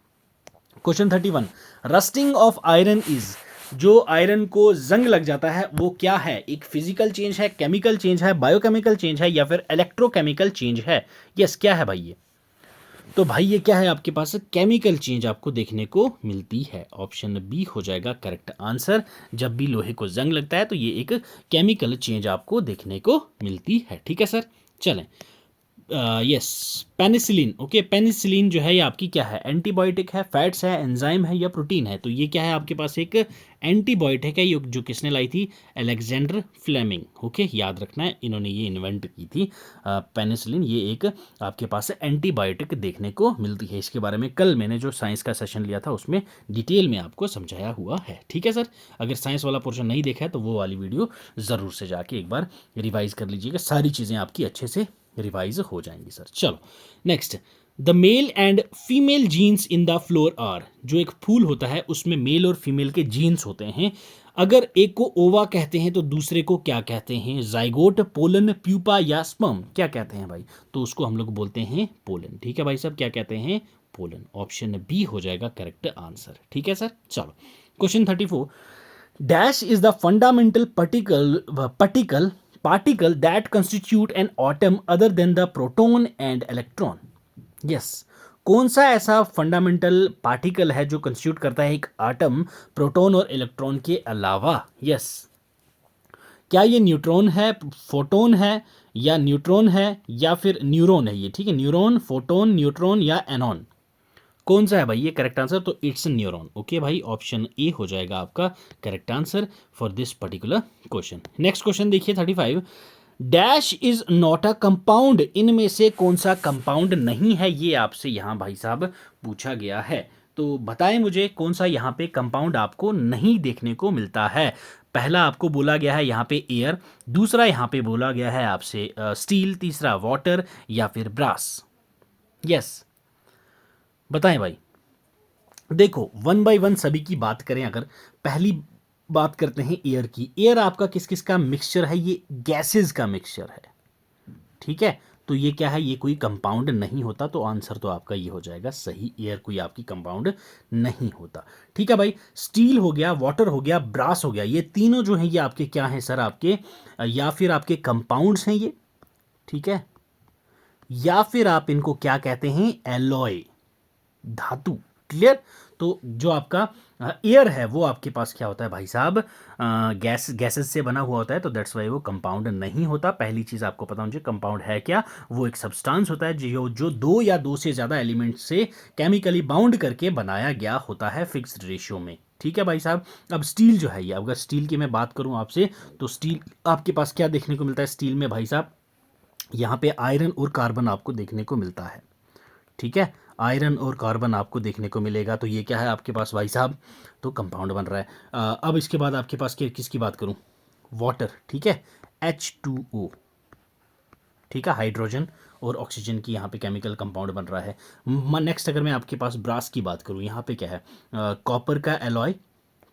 question 31, rusting of iron is, जो आयरन को जंग लग जाता है वो क्या है? एक फिजिकल चेंज है, केमिकल चेंज है, बायोकेमिकल चेंज है, या फिर इलेक्ट्रोकेमिकल चेंज है? यस, क्या है भाई ये? तो भाई ये क्या है आपके पास? केमिकल चेंज आपको देखने को मिलती है, ऑप्शन बी हो जाएगा करेक्ट आंसर। जब भी लोहे को जंग लगता है तो ये एक केमिकल चेंज आपको देखने को मिलती है। ठीक है सर, चलें। Yes, penicillin. ओके, पेनिसिलिन जो है ये आपकी क्या है? एंटीबायोटिक है, फैट्स है, एंजाइम है, या प्रोटीन है? तो ये क्या है आपके पास? एक एंटीबायोटिक है, ये जो किसने लाई थी? Alexander Fleming. ओके, याद रखना है, इन्होंने ये इन्वेंट की थी पेनिसिलिन। ये एक आपके पास एंटीबायोटिक देखने को मिलती है। इसके बारे में कल मैंने जो साइंस का सेशन लिया था उसमें डिटेल में आपको समझाया हुआ है। ठीक है सर, अगर साइंस वाला पोर्शन नहीं देखा है तो वो वाली वीडियो ज़रूर से जाके एक बार रिवाइज कर लीजिएगा, सारी चीज़ें आपकी अच्छे से रिवाइज हो जाएंगी सर। चलो next, the male and female genes in the flower are, जो एक फूल होता है उसमें मेल और फीमेल के जीन्स होते हैं। अगर एक को ओवा कहते हैं तो दूसरे को क्या कहते हैं? जाइगोट, पोलन, प्यूपा, या स्पर्म? क्या कहते हैं भाई? तो उसको हम लोग बोलते हैं पोलन। ठीक है भाई साहब, क्या कहते हैं? पोलन। ऑप्शन बी हो जाएगा करेक्ट आंसर। ठीक है सर, चलो question 34, dash is the fundamental particle that constitute an atom other than the proton and electron? Yes, कौन सा ऐसा फंडामेंटल पार्टिकल है जो कंस्टिट्यूट करता है एक आटम प्रोटॉन और इलेक्ट्रॉन के अलावा? यस, क्या ये न्यूट्रॉन है, फोटोन है, या न्यूट्रॉन है, या फिर न्यूरॉन है ये? ठीक है, न्यूरॉन, फोटोन, न्यूट्रॉन, या एनॉन? कौन सा है भाई ये करेक्ट आंसर? तो इट्स न्यूरॉन। ओके भाई, ऑप्शन ए हो जाएगा आपका correct answer for this particular question. Next question देखिए 35, dash is not a compound, इनमें से कौन सा कंपाउंड नहीं है? ये आपसे यहाँ भाई साहब पूछा गया है, तो बताएं मुझे कौन सा यहाँ पे कंपाउंड आपको नहीं देखने को मिलता है। पहला आपको बोला गया है यहाँ पे एयर, दूसरा यहाँ पे बोला गया है आपसे स्टील, तीसरा वाटर, या फिर ब्रास? यस, बताएं भाई। देखो, वन बाय वन सभी की बात करें, अगर पहली बात करते हैं एयर की, एयर आपका किस किस का मिक्सचर है? ये गैसेस का मिक्सचर है। ठीक है, तो ये क्या है? ये कोई कंपाउंड नहीं होता, तो आंसर तो आपका ये हो जाएगा सही, एयर कोई आपकी कंपाउंड नहीं होता। ठीक है भाई, स्टील हो गया, वाटर हो गया, ब्रास हो गया, ये तीनों जो हैं ये आपके क्या हैं सर? आपके या फिर आपके कंपाउंड्स हैं ये। ठीक है, या फिर आप इनको क्या कहते हैं? एलॉय, धातु। क्लियर? तो जो आपका एयर है वो आपके पास क्या होता है भाई साहब? गैसेस से बना हुआ होता है, तो दैट्स वाई वो कंपाउंड नहीं होता। पहली चीज़ आपको पता होनी चाहिए, कंपाउंड है क्या? वो एक सब्सटेंस होता है जो दो या दो से ज़्यादा एलिमेंट से केमिकली बाउंड करके बनाया गया होता है फिक्स्ड रेशियो में। ठीक है भाई साहब, अब स्टील जो है ये, अगर स्टील की मैं बात करूं आपसे, तो स्टील आपके पास क्या देखने को मिलता है? स्टील में भाई साहब यहाँ पे आयरन और कार्बन आपको देखने को मिलता है। ठीक है, आयरन और कार्बन आपको देखने को मिलेगा, तो ये क्या है आपके पास भाई साहब? तो कंपाउंड बन रहा है। अब इसके बाद आपके पास किसकी बात करूं? वाटर। ठीक है, H2O। ठीक है, हाइड्रोजन और ऑक्सीजन की यहाँ पे केमिकल कंपाउंड बन रहा है। नेक्स्ट अगर मैं आपके पास ब्रास की बात करूँ, यहाँ पे क्या है? कॉपर का एलॉय।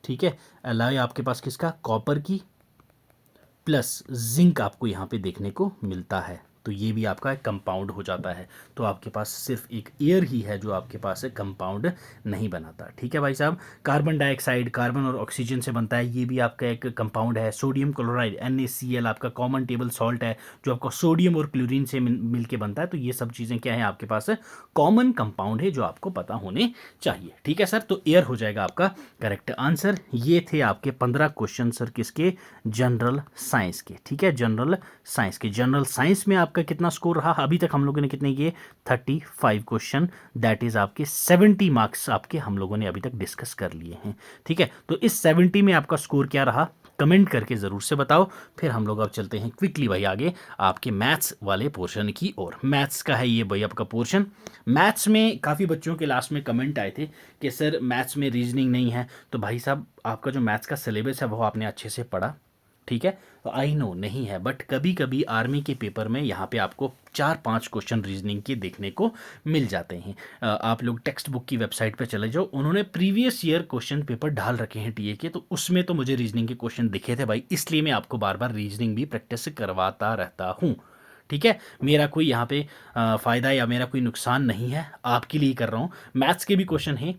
ठीक है, एलॉय आपके पास किसका? कॉपर की, प्लस जिंक आपको यहाँ पे देखने को मिलता है, तो ये भी आपका एक कंपाउंड हो जाता है। तो आपके पास सिर्फ एक एयर ही है जो आपके पास कंपाउंड नहीं बनाता। ठीक है भाई साहब, कार्बन डाइऑक्साइड कार्बन और ऑक्सीजन से बनता है, ये भी आपका एक कंपाउंड है। सोडियम क्लोराइड NaCl आपका कॉमन टेबल सॉल्ट है, जो आपका सोडियम और क्लोरीन से मिल के बनता है। तो ये सब चीज़ें क्या है आपके पास? कॉमन कंपाउंड है जो आपको पता होने चाहिए। ठीक है सर, तो एयर हो जाएगा आपका करेक्ट आंसर। ये थे आपके 15 क्वेश्चन सर किसके? जनरल साइंस के। ठीक है, जनरल साइंस के। जनरल साइंस में आपका कितना स्कोर रहा अभी तक? हम लोगों ने कितने किए? 35 क्वेश्चन, दैट इज आपके 70 मार्क्स आपके हम लोगों ने अभी तक डिस्कस कर लिए हैं। ठीक है, तो इस 70 में आपका स्कोर क्या रहा? कमेंट करके ज़रूर से बताओ। फिर हम लोग अब चलते हैं क्विकली भाई आगे आपके मैथ्स वाले पोर्शन की ओर। मैथ्स का है ये भाई आपका पोर्शन। मैथ्स में काफ़ी बच्चों के लास्ट में कमेंट आए थे कि सर मैथ्स में रीजनिंग नहीं है। तो भाई साहब आपका जो मैथ्स का सिलेबस है वो आपने अच्छे से पढ़ा, ठीक है। तो आई नो नहीं है, बट कभी कभी आर्मी के पेपर में यहाँ पे आपको 4-5 क्वेश्चन रीजनिंग के देखने को मिल जाते हैं। आप लोग टेक्स्ट बुक की वेबसाइट पे चले जाओ, उन्होंने प्रीवियस ईयर क्वेश्चन पेपर डाल रखे हैं टीए के, तो उसमें तो मुझे रीजनिंग के क्वेश्चन दिखे थे भाई, इसलिए मैं आपको बार बार रीजनिंग भी प्रैक्टिस करवाता रहता हूँ, ठीक है। मेरा कोई यहाँ पे फ़ायदा या मेरा कोई नुकसान नहीं है, आपके लिए कर रहा हूँ। मैथ्स के भी क्वेश्चन हैं,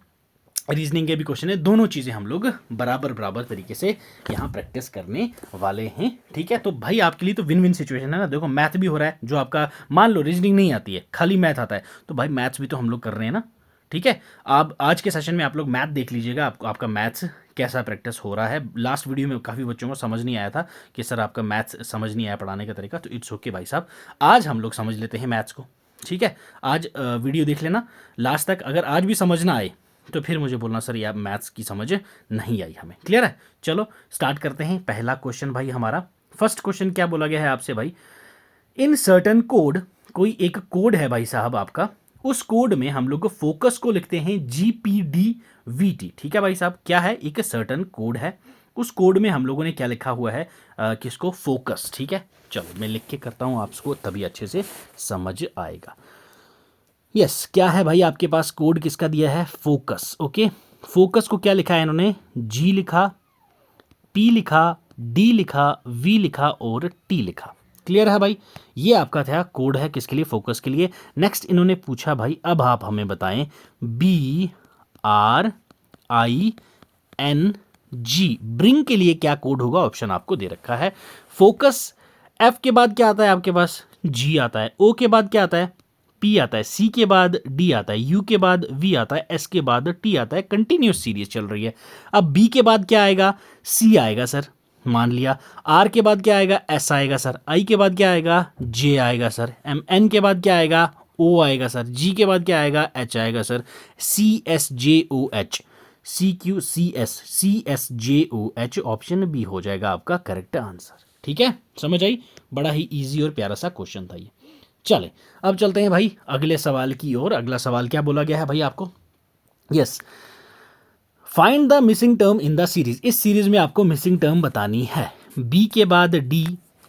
रीजनिंग के भी क्वेश्चन है, दोनों चीज़ें हम लोग बराबर बराबर तरीके से यहाँ प्रैक्टिस करने वाले हैं, ठीक है। तो भाई आपके लिए तो विन विन सिचुएशन है ना। देखो मैथ भी हो रहा है, जो आपका मान लो रीजनिंग नहीं आती है, खाली मैथ आता है, तो भाई मैथ्स भी तो हम लोग कर रहे हैं ना, ठीक है। आप आज के सेशन में आप लोग मैथ देख लीजिएगा, आपका मैथ्स कैसा प्रैक्टिस हो रहा है। लास्ट वीडियो में काफ़ी बच्चों को समझ नहीं आया था कि सर आपका मैथ्स समझ नहीं आया पढ़ाने का तरीका, तो इट्स ओके भाई साहब, आज हम लोग समझ लेते हैं मैथ्स को, ठीक है। आज वीडियो देख लेना लास्ट तक, अगर आज भी समझ ना आए तो फिर मुझे बोलना सर यार मैथ्स की समझ नहीं आई हमें, क्लियर है। चलो स्टार्ट करते हैं। पहला क्वेश्चन भाई हमारा, फर्स्ट क्वेश्चन क्या बोला गया है आपसे भाई, इन सर्टन कोड, कोई एक कोड है भाई साहब आपका, उस कोड में हम लोग फोकस को लिखते हैं GPDVT, ठीक है भाई साहब। क्या है, एक सर्टन कोड है, उस कोड में हम लोगों ने क्या लिखा हुआ है, किसको, फोकस, ठीक है। चलो मैं लिख के करता हूँ आपको, तभी अच्छे से समझ आएगा। यस क्या है भाई आपके पास कोड किसका दिया है, फोकस, ओके। फोकस को क्या लिखा है इन्होंने, G लिखा, P लिखा, D लिखा, V लिखा और T लिखा, क्लियर है भाई। ये आपका था कोड है किसके लिए, फोकस के लिए। नेक्स्ट इन्होंने पूछा भाई अब आप हमें बताएं BRING, ब्रिंग के लिए क्या कोड होगा, ऑप्शन आपको दे रखा है। फोकस F के बाद क्या आता है आपके पास, G आता है, O के बाद क्या आता है, P आता है, C के बाद D आता है, U के बाद V आता है, S के बाद T आता है, कंटिन्यूस सीरीज चल रही है। अब B के बाद क्या आएगा, C आएगा सर, मान लिया। R के बाद क्या आएगा, S आएगा सर। I के बाद क्या आएगा, J आएगा सर। N के बाद क्या आएगा, O आएगा सर। G के बाद क्या आएगा, H आएगा sir. CSJOH, CQCS, CSJOH, option B हो जाएगा आपका करेक्ट आंसर, ठीक है। समझ आई, बड़ा ही इजी और प्यारा सा क्वेश्चन था ये। चले अब चलते हैं भाई अगले सवाल की ओर। अगला सवाल क्या बोला गया है भाई आपको, yes, find the missing term in the series. इस सीरीज में आपको मिसिंग टर्म बतानी है। बी के बाद डी,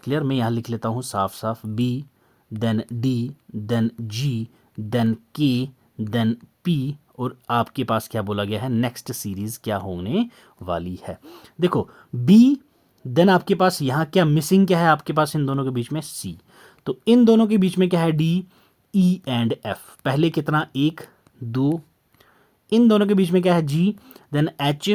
क्लियर, मैं यहाँ लिख लेता हूँ साफ साफ, बी देन डी देन जी देन के देन पी, और आपके पास क्या बोला गया है, नेक्स्ट सीरीज क्या होने वाली है। देखो बी देन आपके पास यहाँ क्या मिसिंग क्या है आपके पास इन दोनों के बीच में, सी, तो इन दोनों के बीच में क्या है, डी, ई एंड एफ। पहले कितना, 1 2, इन दोनों के बीच में क्या है, G, then H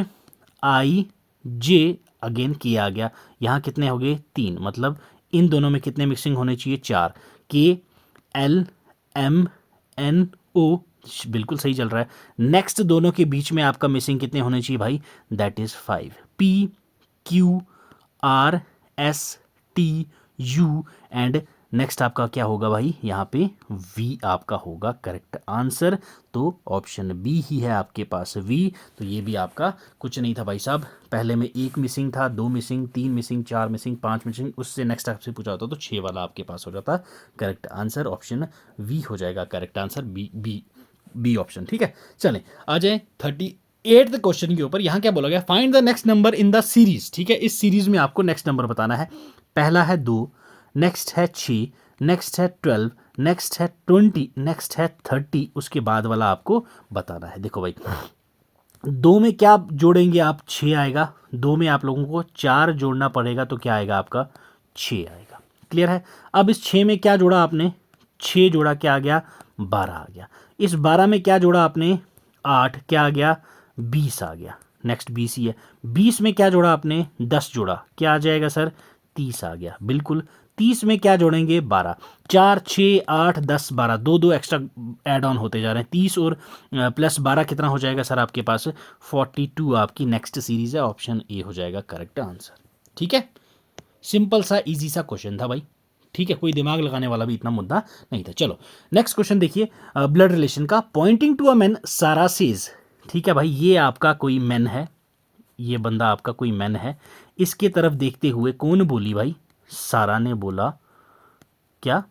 I J, again K आ गया, यहाँ कितने हो गए, 3, मतलब इन दोनों में कितने मिक्सिंग होने चाहिए, 4, के एल एम एन ओ, बिल्कुल सही चल रहा है। नेक्स्ट दोनों के बीच में आपका मिसिंग कितने होने चाहिए भाई, that is 5, P Q R S T U and next आपका क्या होगा भाई, यहाँ पे वी आपका होगा करेक्ट आंसर। तो ऑप्शन बी ही है आपके पास, वी। तो ये भी आपका कुछ नहीं था भाई साहब, पहले में 1 मिसिंग था, 2 मिसिंग, 3 मिसिंग, 4 मिसिंग, 5 मिसिंग, उससे नेक्स्ट आपसे पूछा होता तो 6 वाला आपके पास हो जाता करेक्ट आंसर। ऑप्शन वी हो जाएगा करेक्ट आंसर, बी ऑप्शन, ठीक है। चलें आ जाए 38th क्वेश्चन के ऊपर। यहाँ क्या बोला गया, find the next number in the series, ठीक है। इस सीरीज में आपको नेक्स्ट नंबर बताना है। पहला है 2, नेक्स्ट है 6, नेक्स्ट है 12, नेक्स्ट है 20, नेक्स्ट है 30, उसके बाद वाला आपको बताना है। देखो भाई 2 में क्या जोड़ेंगे आप, 6 आएगा, 2 में आप लोगों को 4 जोड़ना पड़ेगा, तो क्या आएगा आपका, 6 आएगा, क्लियर है। अब इस 6 में क्या जोड़ा आपने, 6 जोड़ा, क्या आ गया, 12 आ गया। इस 12 में क्या जोड़ा आपने, 8, क्या आ गया, 20 आ गया, नेक्स्ट 20 ही है। 20 में क्या जोड़ा आपने, 10 जोड़ा, क्या आ जाएगा सर, 30 आ गया, बिल्कुल। 30 में क्या जोड़ेंगे, 12, 4 6 8 10 12, 2 एक्स्ट्रा ऐड ऑन होते जा रहे हैं। 30 और प्लस 12 कितना हो जाएगा सर आपके पास, 42 आपकी नेक्स्ट सीरीज है, ऑप्शन ए हो जाएगा करेक्ट आंसर, ठीक है। सिंपल सा इजी सा क्वेश्चन था भाई, ठीक है, कोई दिमाग लगाने वाला भी इतना मुद्दा नहीं था। चलो नेक्स्ट क्वेश्चन देखिए, ब्लड रिलेशन का, पॉइंटिंग टू अ मैन सारा सेज, ठीक है भाई, ये आपका कोई मैन है, ये बंदा आपका कोई मैन है। इसके तरफ देखते हुए कौन बोली भाई? सारा ने बोला क्या?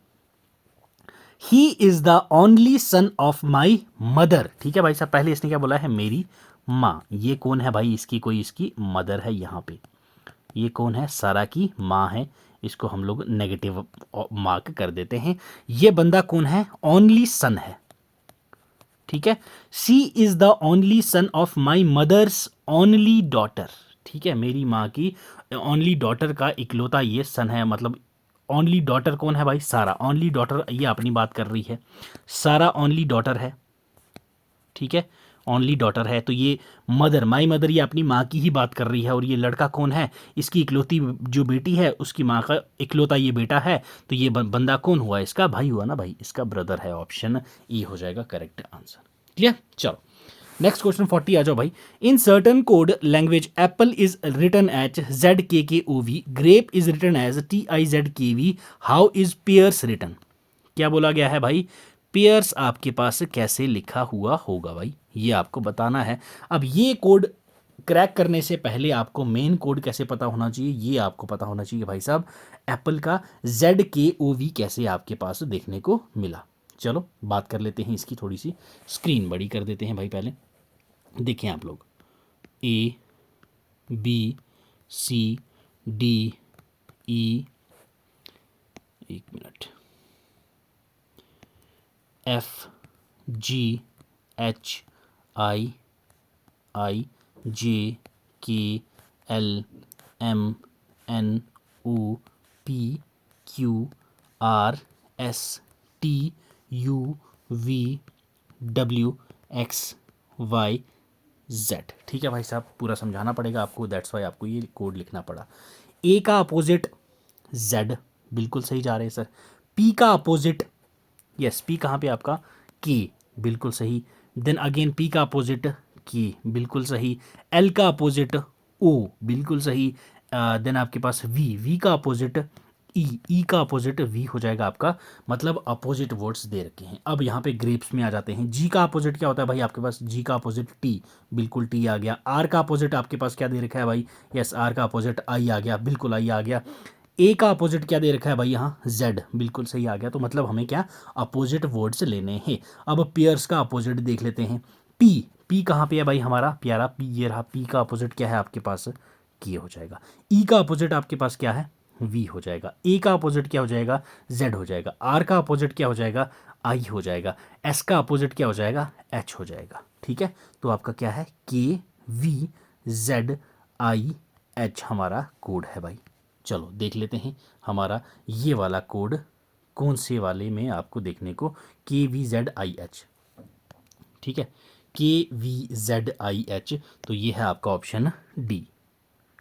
He is the only son of my mother. ठीक है भाई साहब, पहले इसने क्या बोला है? मेरी माँ। ये कौन है भाई? इसकी कोई इसकी मदर है यहाँ पे। ये कौन है? सारा की माँ है। इसको हम लोग नेगेटिव मार्क कर देते हैं। ये बंदा कौन है? ओनली सन है। ठीक है, she is the only son of my mother's only daughter. ठीक है, मेरी माँ की ओनली डॉटर का इकलौता ये सन है। मतलब ओनली डॉटर कौन है भाई? सारा। ओनली डॉटर ये अपनी बात कर रही है। सारा ओनली डॉटर है। ठीक है, ओनली डॉटर है, तो ये मदर, माई मदर, ये अपनी माँ की ही बात कर रही है। और ये लड़का कौन है? इसकी इकलौती जो बेटी है, उसकी माँ का इकलौता ये बेटा है। तो ये बंदा कौन हुआ? इसका भाई हुआ ना भाई, इसका ब्रदर है। ऑप्शन ई हो जाएगा करेक्ट आंसर। क्लियर? चलो नेक्स्ट क्वेश्चन 40 आ जाओ भाई। In certain code language apple is written as ZKKOV, grape is written as TIZKV, how is pears written? क्या बोला गया है भाई? पेयर्स आपके पास कैसे लिखा हुआ होगा भाई, ये आपको बताना है। अब ये कोड क्रैक करने से पहले आपको मेन कोड कैसे पता होना चाहिए? ये आपको पता होना चाहिए भाई साहब, एप्पल का ZKOV कैसे आपके पास देखने को मिला। चलो बात कर लेते हैं इसकी, थोड़ी सी स्क्रीन बड़ी कर देते हैं भाई। पहले देखें आप लोग, ABCDE, एक मिनट, FGHIJKLMNOPQRSTUVWXYZ। ठीक है भाई साहब, पूरा समझाना पड़ेगा आपको, दैट्स वाई आपको ये कोड लिखना पड़ा। ए का अपोजिट Z, बिल्कुल सही जा रहे हैं सर। पी का अपोजिट, यस, पी कहाँ पे आपका? के, बिल्कुल सही। देन अगेन पी का अपोजिट के, बिल्कुल सही। एल का अपोजिट ओ, बिल्कुल सही। देन आपके पास वी का अपोजिट ई का अपोजिट वी हो जाएगा आपका। मतलब अपोजिट वर्ड्स दे रखे हैं। अब यहाँ पे ग्रेप्स में आ जाते हैं। जी का अपोजिट क्या होता है भाई आपके पास? जी का अपोजिट टी, बिल्कुल टी आ गया। आर का अपोजिट आपके पास क्या दे रखा है भाई? यस, आर का अपोजिट आई आ गया, बिल्कुल आई आ गया। ए का अपोजिट क्या दे रखा है भाई? यहाँ जेड, बिल्कुल सही आ गया। तो मतलब हमें क्या अपोजिट वर्ड्स लेने हैं। अब पेयर्स का अपोजिट देख लेते हैं। पी कहाँ पे है भाई हमारा प्यारा? पी, ये रहा। पी का अपोजिट क्या है आपके पास? के हो जाएगा। ई का अपोजिट आपके पास क्या है? वी हो जाएगा। ए का अपोजिट क्या हो जाएगा? जेड हो जाएगा। आर का अपोजिट क्या हो जाएगा? आई हो जाएगा। एस का अपोजिट क्या हो जाएगा? एच हो जाएगा। ठीक है, तो आपका क्या है? KVZIH हमारा कोड है भाई। चलो देख लेते हैं हमारा ये वाला कोड कौन से वाले में आपको देखने को, KVZIH। ठीक है, KVZIH, तो ये है आपका ऑप्शन डी।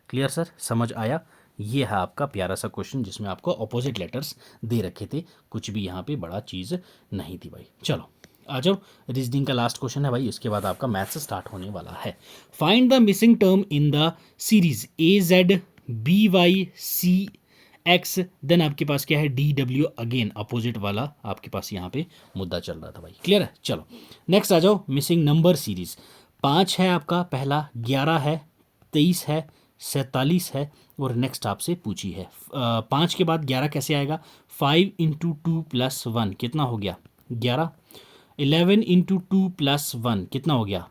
क्लियर सर, समझ आया? ये है आपका प्यारा सा क्वेश्चन जिसमें आपको अपोजिट लेटर्स दे रखे थे, कुछ भी यहाँ पे बड़ा चीज़ नहीं थी भाई। चलो आ जाओ, रीजनिंग का लास्ट क्वेश्चन है भाई, इसके बाद आपका मैथ्स स्टार्ट होने वाला है। Find the missing term in the series AZBYCX, then आपके पास क्या है? DW, अगेन अपोजिट वाला आपके पास यहाँ पे मुद्दा चल रहा था भाई। क्लियर है? चलो नेक्स्ट आ जाओ, मिसिंग नंबर सीरीज। 5 है आपका पहला, 11 है, 23 है, 47 है, और नेक्स्ट आपसे पूछी है 5 के बाद 11 कैसे आएगा? 5 इंटू 2 प्लस 1 कितना हो गया? 11। 11 इंटू 2 प्लस 1 कितना हो गया?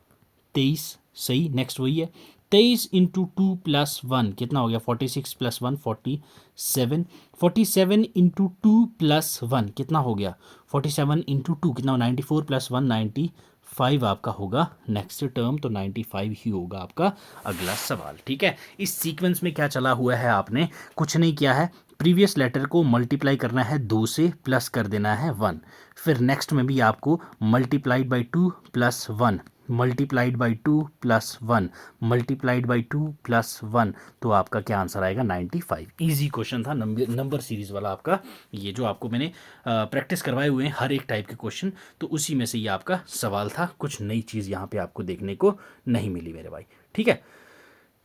23, सही। नेक्स्ट वही है। 23 इंटू 2 प्लस 1 कितना हो गया? 46 प्लस 1 47। 47 इंटू 2 प्लस 1 कितना हो गया? 47 इंटू 2 कितना? 94 प्लस 1 95 आपका होगा नेक्स्ट टर्म, तो 95 ही होगा आपका अगला सवाल। ठीक है, इस सीक्वेंस में क्या चला हुआ है, आपने कुछ नहीं किया है। प्रीवियस लेटर को मल्टीप्लाई करना है 2 से, प्लस कर देना है 1। फिर नेक्स्ट में भी आपको multiplied by 2 plus 1, multiplied by 2 plus 1, multiplied by 2 plus 1, तो आपका क्या आंसर आएगा? 95। इजी क्वेश्चन था, नंबर सीरीज वाला आपका। ये जो आपको मैंने प्रैक्टिस करवाए हुए हैं हर एक टाइप के क्वेश्चन, तो उसी में से ये आपका सवाल था। कुछ नई चीज़ यहाँ पे आपको देखने को नहीं मिली मेरे भाई। ठीक है,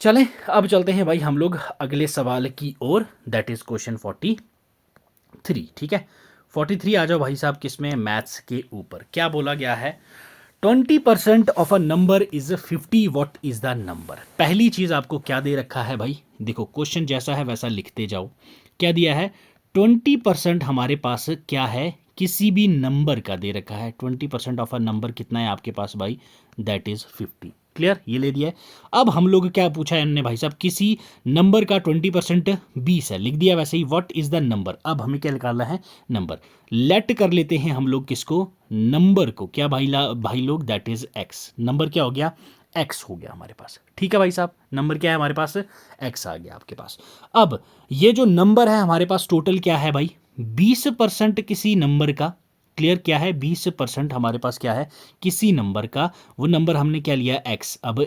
चलें अब चलते हैं भाई हम लोग अगले सवाल की ओर, दैट इज़ क्वेश्चन 43। ठीक है, 43 आ जाओ भाई साहब, किसमें? मैथ्स के ऊपर। क्या बोला गया है? 20% of a number is 50, what is the number. पहली चीज आपको क्या दे रखा है भाई, देखो क्वेश्चन जैसा है वैसा लिखते जाओ। क्या दिया है, 20% हमारे पास क्या है, किसी भी नंबर का दे रखा है। 20% ऑफ अ नंबर कितना है आपके पास भाई, दैट इज 50। क्लियर, ये ले दिया है। अब हम लोग क्या पूछा है इन्होंने भाई साहब, किसी नंबर का 20% 20 है, लिख दिया वैसे ही। व्हाट इज द नंबर, अब हमें क्या निकालना है, नंबर। लेट कर लेते हैं हम लोग किसको, नंबर को। क्या भाई लोग, दैट इज एक्स। नंबर क्या हो गया, एक्स हो गया हमारे पास। ठीक है भाई साहब, नंबर क्या है हमारे पास, एक्स आ गया आपके पास। अब ये जो नंबर है हमारे पास टोटल क्या है भाई, 20% किसी नंबर का। क्लियर, क्या है, 20% हमारे पास क्या है, किसी नंबर का। वो नंबर हमने क्या लिया, एक्स। अब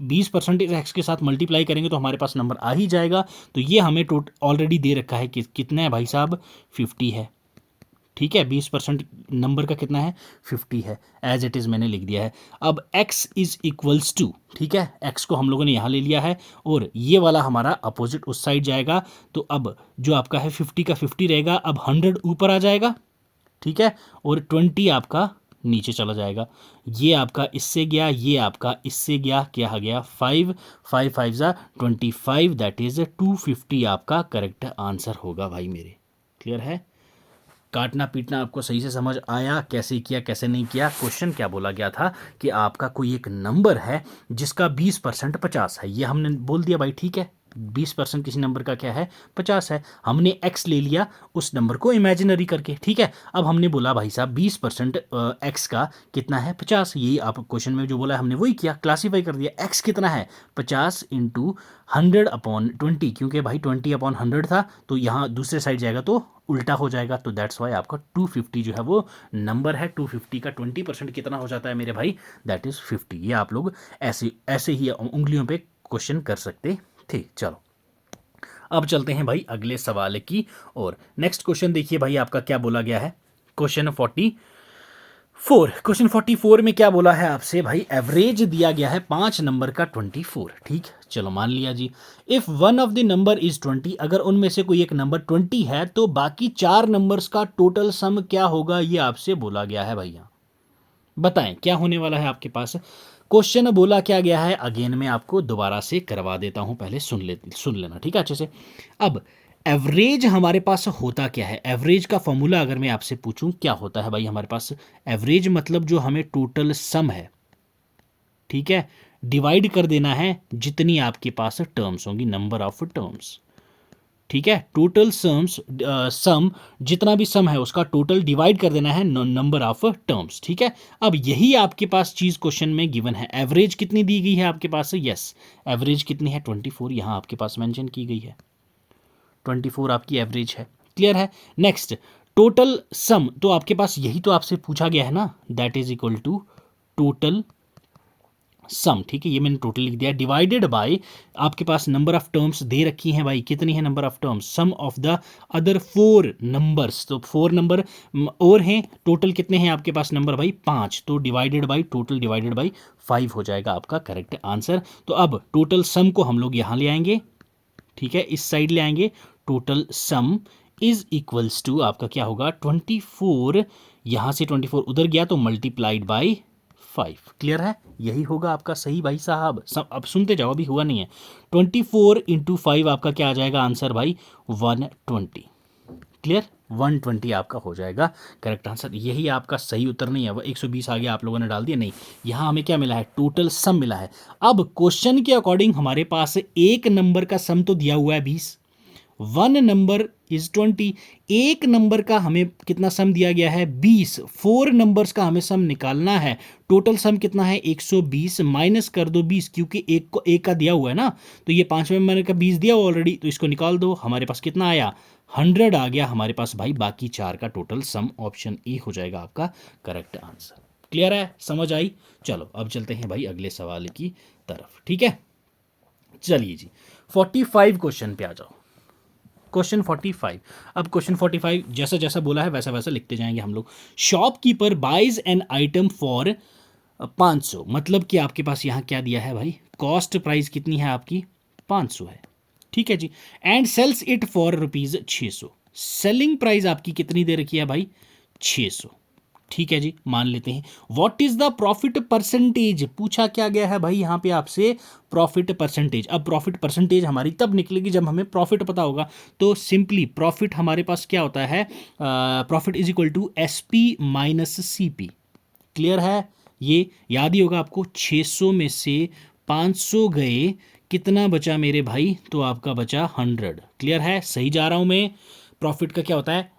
20% इस एक्स के साथ मल्टीप्लाई करेंगे तो हमारे पास नंबर आ ही जाएगा। तो ये हमें ऑलरेडी दे रखा है कि कितना है भाई साहब, 50 है। ठीक है, 20% नंबर का कितना है, 50 है। एज इट इज़ मैंने लिख दिया है। अब x इज इक्वल्स टू, ठीक है, x को हम लोगों ने यहाँ ले लिया है और ये वाला हमारा अपोजिट उस साइड जाएगा। तो अब जो आपका है 50 का 50 रहेगा, अब 100 ऊपर आ जाएगा। ठीक है, और 20 आपका नीचे चला जाएगा। ये आपका इससे गया, ये आपका इससे गया, क्या आ गया, 5 5 5 ज़ा 25, दैट इज 250 आपका करेक्ट आंसर होगा भाई मेरे। क्लियर है, काटना पीटना आपको सही से समझ आया, कैसे किया कैसे नहीं किया। क्वेश्चन क्या बोला गया था कि आपका कोई एक नंबर है जिसका 20% 50 है, ये हमने बोल दिया भाई। ठीक है, 20% किसी नंबर का क्या है, 50 है। हमने एक्स ले लिया उस नंबर को इमेजिनरी करके। ठीक है, अब हमने बोला भाई साहब 20% एक्स का कितना है, 50। यही आप क्वेश्चन में जो बोला है हमने वही किया, क्लासीफाई कर दिया। एक्स कितना है, 50 इंटू 100/20, क्योंकि भाई 20/100 था, तो यहाँ दूसरे साइड जाएगा तो उल्टा हो जाएगा। तो दैट्स वाई आपका 250 जो है वो नंबर है। 250 का 20% कितना हो जाता है मेरे भाई, दैट इज 50। ये आप लोग ऐसे ऐसे ही उंगलियों पे क्वेश्चन कर सकते थे। चलो अब चलते हैं भाई अगले सवाल की और। नेक्स्ट क्वेश्चन देखिए भाई, आपका क्या बोला गया है, क्वेश्चन क्वेश्चन 44 में क्या बोला है आपसे भाई, एवरेज दिया गया है 5 नंबर का 24। ठीक, चलो मान लिया जी। If one of the number is 20, अगर उनमें से कोई एक नंबर 20 है तो बाकी 4 नंबर्स का टोटल सम क्या होगा, ये आपसे बोला गया है भैया। बताएं क्या होने वाला है आपके पास। क्वेश्चन बोला क्या गया है, अगेन मैं आपको दोबारा से करवा देता हूं, पहले सुन लेना ठीक है अच्छे से। अब एवरेज हमारे पास होता क्या है, एवरेज का फॉर्मूला अगर मैं आपसे पूछूं क्या होता है भाई हमारे पास, एवरेज मतलब जो हमें टोटल सम है, ठीक है, डिवाइड कर देना है जितनी आपके पास टर्म्स होंगी, नंबर ऑफ टर्म्स। ठीक है, टोटल सम जितना भी सम है उसका टोटल डिवाइड कर देना है नंबर ऑफ टर्म्स। ठीक है, अब यही आपके पास चीज क्वेश्चन में गिवन है। एवरेज कितनी दी गई है आपके पास, यस, एवरेज कितनी है 24, यहां आपके पास मेंशन की गई है, 24 आपकी एवरेज है। क्लियर है, नेक्स्ट टोटल सम, तो आपके पास यही तो आपसे पूछा गया है ना, that is equal to total sum. ठीक है, ये मैंने टोटल लिख दिया, डिवाइडेड बाय आपके पास नंबर ऑफ टर्म्स दे रखी हैं भाई, कितनी है number of terms, sum of the other 4 numbers. तो 4 नंबर और हैं, टोटल कितने हैं आपके पास नंबर भाई, 5। तो divided by total divided by 5 हो जाएगा आपका करेक्ट आंसर। तो अब टोटल सम को हम लोग यहाँ ले आएंगे, ठीक है, इस साइड ले आएंगे, total sum is equals to आपका क्या होगा, 24, यहां से 24 उधर गया तो मल्टीप्लाइड बाय 5। क्लियर है, यही होगा आपका सही भाई साहब। अब सुनते जाओ, अभी हुआ नहीं है। 24 इंटू 5 आपका क्या आ जाएगा आंसर भाई, 120। क्लियर, 120 आपका हो जाएगा करेक्ट आंसर। यही आपका सही उत्तर नहीं है, वो 120 आगे आप लोगों ने डाल दिया, नहीं, यहाँ हमें क्या मिला है, टोटल सम मिला है। अब क्वेश्चन के अकॉर्डिंग हमारे पास एक नंबर का सम तो दिया हुआ है 20, 1 नंबर इज 20, एक नंबर का हमें कितना सम दिया गया है 20, 4 नंबर्स का हमें सम निकालना है। टोटल सम कितना है 120, माइनस कर दो 20, क्योंकि एक को एक का दिया हुआ है ना, तो ये 5वें नंबर का 20 दिया हुआ ऑलरेडी, तो इसको निकाल दो, हमारे पास कितना आया, 100 आ गया हमारे पास भाई। बाकी 4 का टोटल सम ऑप्शन ए हो जाएगा आपका करेक्ट आंसर। क्लियर है, समझ आई। चलो अब चलते हैं भाई अगले सवाल की तरफ। ठीक है, चलिए जी 45 क्वेश्चन पे आ जाओ। क्वेश्चन 45, अब क्वेश्चन 45 जैसा जैसा बोला है वैसा वैसा लिखते जाएंगे हम लोग। Shopkeeper buys an item for 500, मतलब कि आपके पास यहाँ क्या दिया है भाई, कॉस्ट प्राइस कितनी है आपकी, 500 है। ठीक है जी, and sells it for rupees 600, selling price आपकी कितनी दे रखी है भाई, 600। ठीक है जी, मान लेते हैं। What is the profit percentage, पूछा क्या गया है भाई यहाँ पे आपसे, प्रॉफिट परसेंटेज। अब प्रॉफिट परसेंटेज हमारी तब निकलेगी जब हमें प्रॉफिट पता होगा। तो सिंपली प्रॉफिट हमारे पास क्या होता है, profit is equal to SP minus CP। Clear है, ये याद ही होगा आपको। 600 में से 500 गए, कितना बचा मेरे भाई, तो आपका बचा 100। क्लियर है, सही जा रहा हूं मैं। प्रॉफिट का क्या होता है,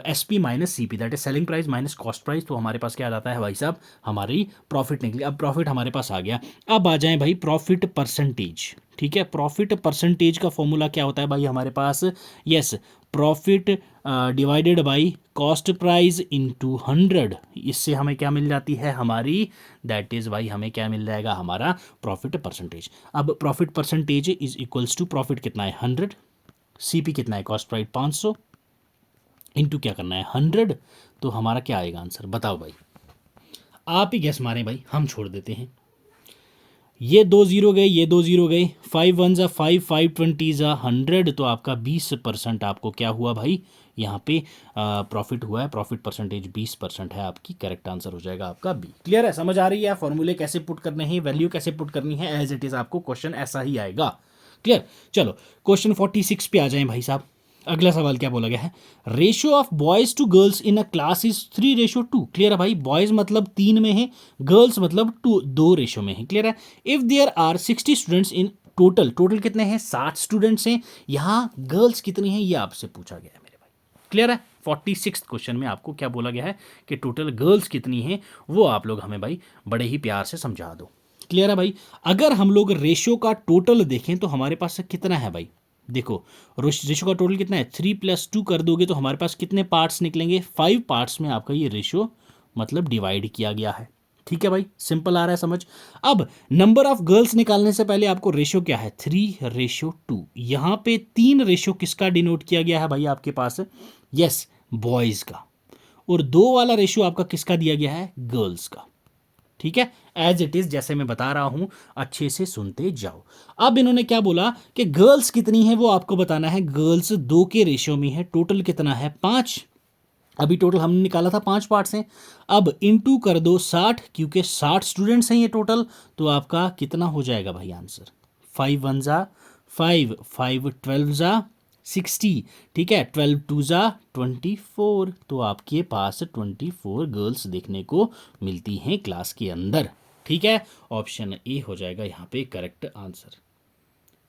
SP minus CP, that is selling price minus cost price. तो हमारे पास क्या आ जाता है भाई साहब, हमारी प्रॉफिट निकली। अब प्रॉफिट हमारे पास आ गया। अब आ जाए भाई प्रॉफिट परसेंटेज। ठीक है, प्रॉफिट परसेंटेज का फॉर्मूला क्या होता है भाई हमारे पास, yes, profit divided by cost price into 100। इससे हमें क्या मिल जाती है हमारी, दैट इज भाई हमें क्या मिल जाएगा, हमारा प्रॉफिट परसेंटेज। अब profit percentage is equals to profit कितना है 100, CP कितना है कॉस्ट प्राइस 500, इनटू क्या करना है 100। तो हमारा क्या आएगा आंसर, बताओ भाई, आप ही गैस मारें भाई, हम छोड़ देते हैं। ये 2 0 गए, ये 2 0 गए, 5 1 ज़ा 5, 5 20 ज़ा 100। तो आपका 20% आपको क्या हुआ भाई, यहाँ पे प्रॉफिट हुआ है। प्रॉफिट परसेंटेज 20% है, आपकी करेक्ट आंसर हो जाएगा आपका बी। क्लियर है, समझ आ रही है, फॉर्मूले कैसे पुट करने हैं, वैल्यू कैसे पुट करनी है, एज इट इज आपको क्वेश्चन ऐसा ही आएगा। क्लियर, चलो क्वेश्चन 46 पे आ जाएं भाई साहब। अगला सवाल क्या बोला गया है, ratio of boys to girls in a class is 3:2। Clear है भाई, बॉयज मतलब 3 में है, गर्ल्स मतलब 2 रेशियो में है। क्लियर है, if there are 60 students in total, total कितने हैं 60 स्टूडेंट्स हैं, यहाँ गर्ल्स कितनी हैं ये आपसे पूछा गया है मेरे भाई। क्लियर है, 46 क्वेश्चन में आपको क्या बोला गया है कि टोटल गर्ल्स कितनी हैं, वो आप लोग हमें भाई बड़े ही प्यार से समझा दो। क्लियर है भाई, अगर हम लोग रेशियो का टोटल देखें तो हमारे पास कितना है भाई, देखो रेशियो का टोटल कितना है, 3 + 2 कर दोगे तो हमारे पास कितने पार्ट्स निकलेंगे, 5 पार्ट्स में आपका ये रेशियो मतलब डिवाइड किया गया है। ठीक है भाई, सिंपल आ रहा है समझ। अब नंबर ऑफ गर्ल्स निकालने से पहले आपको रेशियो क्या है, 3:2। यहाँ पे 3 रेशियो किसका डिनोट किया गया है भाई आपके पास, यस, बॉयज का। और 2 वाला रेशियो आपका किसका दिया गया है, गर्ल्स का। ठीक है, एज इट इज जैसे मैं बता रहा हूं, अच्छे से सुनते जाओ। अब इन्होंने क्या बोला कि गर्ल्स कितनी है वो आपको बताना है। गर्ल्स 2 के रेशियो में है, टोटल कितना है 5। अभी टोटल हमने निकाला था 5 पार्ट्स हैं। अब इनटू कर दो 60, क्योंकि 60 स्टूडेंट्स हैं ये टोटल। तो आपका कितना हो जाएगा भाई आंसर, 5 1 ज़ा 5, 5 12 ज़ा 60। ठीक है, 12 2 ज़ा 24। तो आपके पास 24 गर्ल्स देखने को मिलती हैं क्लास के अंदर। ठीक है, ऑप्शन ए हो जाएगा यहाँ पे करेक्ट आंसर।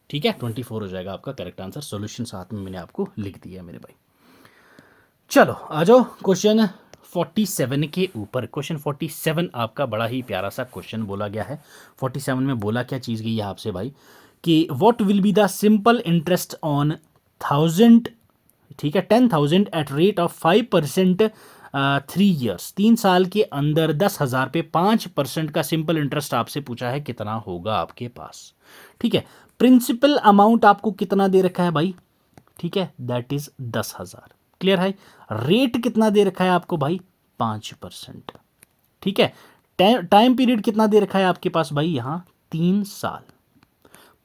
ठीक है, 24 हो जाएगा आपका करेक्ट आंसर। सॉल्यूशन साथ में मैंने आपको लिख दिया है मेरे भाई। चलो आ जाओ क्वेश्चन 47 के ऊपर। क्वेश्चन 47 आपका बड़ा ही प्यारा सा क्वेश्चन बोला गया है। 47 में बोला क्या चीज़ गई है आपसे भाई, कि what will be the simple interest on 1000, ठीक है, 10,000 एट रेट ऑफ 5% 3 ईयर्स। 3 साल के अंदर 10,000 पे 5% का सिंपल इंटरेस्ट आपसे पूछा है, कितना होगा आपके पास। ठीक है, प्रिंसिपल अमाउंट आपको कितना दे रखा है भाई, ठीक है, दैट इज 10,000। क्लियर है, रेट कितना दे रखा है आपको भाई, 5%। ठीक है, टाइम पीरियड कितना दे रखा है आपके पास भाई, यहां 3 साल।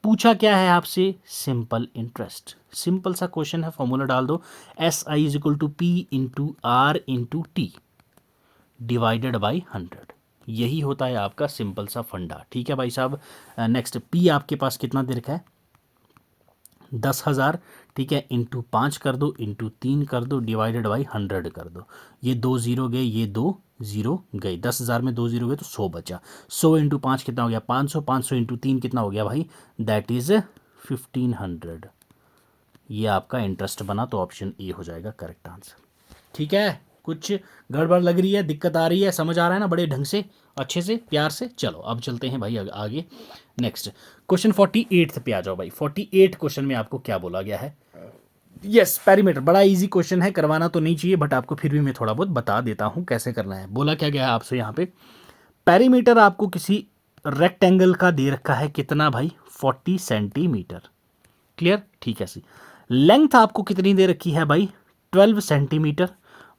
पूछा क्या है आपसे, सिंपल इंटरेस्ट। सिंपल सा क्वेश्चन है, फॉर्मूला डाल दो, SI is equal to P into R into T divided by 100। यही होता है आपका सिंपल सा फंडा। ठीक है भाई साहब, नेक्स्ट P आपके पास कितना दे रखा है, 10,000। ठीक है, इंटू 5 कर दो, इंटू 3 कर दो, डिवाइडेड बाई 100 कर दो। ये 2 0 गए, ये 2 0 गए, 10,000 में 2 0 गए तो 100 बचा। 100 इंटू 5 कितना हो गया 500, 500 इंटू 3 कितना हो गया भाई, दैट इज 1500। ये आपका इंटरेस्ट बना, तो ऑप्शन ए हो जाएगा करेक्ट आंसर। ठीक है, कुछ गड़बड़ लग रही है, दिक्कत आ रही है, समझ आ रहा है ना, बड़े ढंग से अच्छे से प्यार से। चलो अब चलते हैं भाई आगे। नेक्स्ट क्वेश्चन 48 पे आ जाओ भाई। 48 क्वेश्चन में आपको क्या बोला गया है, यस, पेरीमीटर। बड़ा इजी क्वेश्चन है, करवाना तो नहीं चाहिए, बट आपको फिर भी मैं थोड़ा बहुत बता देता हूँ कैसे करना है। बोला क्या गया है आपसे यहाँ पे, पेरीमीटर आपको किसी रेक्टेंगल का दे रखा है, कितना भाई 40 सेंटीमीटर। क्लियर, ठीक है सी। लेंथ आपको कितनी दे रखी है भाई, 12 सेंटीमीटर।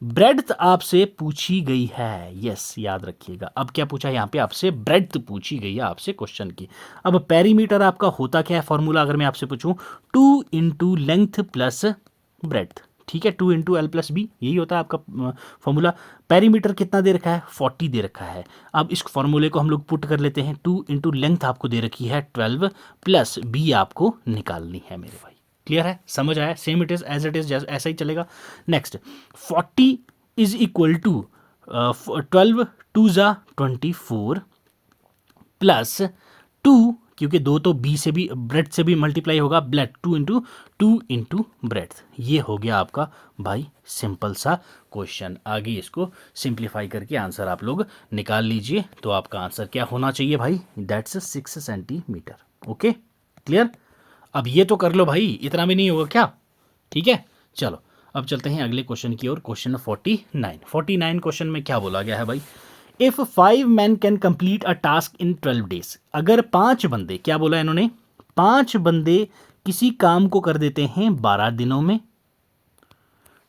ब्रेड्थ आपसे पूछी गई है, यस, याद रखिएगा। अब क्या पूछा है यहाँ पे आपसे, ब्रेड्थ पूछी गई है आपसे क्वेश्चन की। अब पेरीमीटर आपका होता क्या है, फॉर्मूला अगर मैं आपसे पूछूं, 2 इंटू लेंथ प्लस ब्रेड्थ। ठीक है, 2 इंटू एल प्लस बी, यही होता है आपका फॉर्मूला। पेरीमीटर कितना दे रखा है, 40 दे रखा है। अब इस फॉर्मूले को हम लोग पुट कर लेते हैं, 2 इंटू लेंथ आपको दे रखी है 12 प्लस बी आपको निकालनी है मेरे भाई। क्लियर है, समझ आया, same it is as it is, ऐसा ही चलेगा। नेक्स्ट 40 इज इक्वल टू 12 2 ज़ा 24 प्लस 2, क्योंकि 2 तो बी से भी ब्रेथ से भी मल्टीप्लाई होगा, ब्लेड 2 इंटू ब्रेथ। ये हो गया आपका भाई सिंपल सा क्वेश्चन। आगे इसको सिंप्लीफाई करके आंसर आप लोग निकाल लीजिए। तो आपका आंसर क्या होना चाहिए भाई, दैट्स 6 सेंटीमीटर। Okay clear. अब ये तो कर लो भाई, इतना भी नहीं होगा क्या, ठीक है। चलो अब चलते हैं अगले क्वेश्चन की ओर। क्वेश्चन 49 क्वेश्चन में क्या बोला गया है भाई, if 5 men can complete a task in 12 days, अगर 5 बंदे, क्या बोला इन्होंने, 5 बंदे किसी काम को कर देते हैं 12 दिनों में,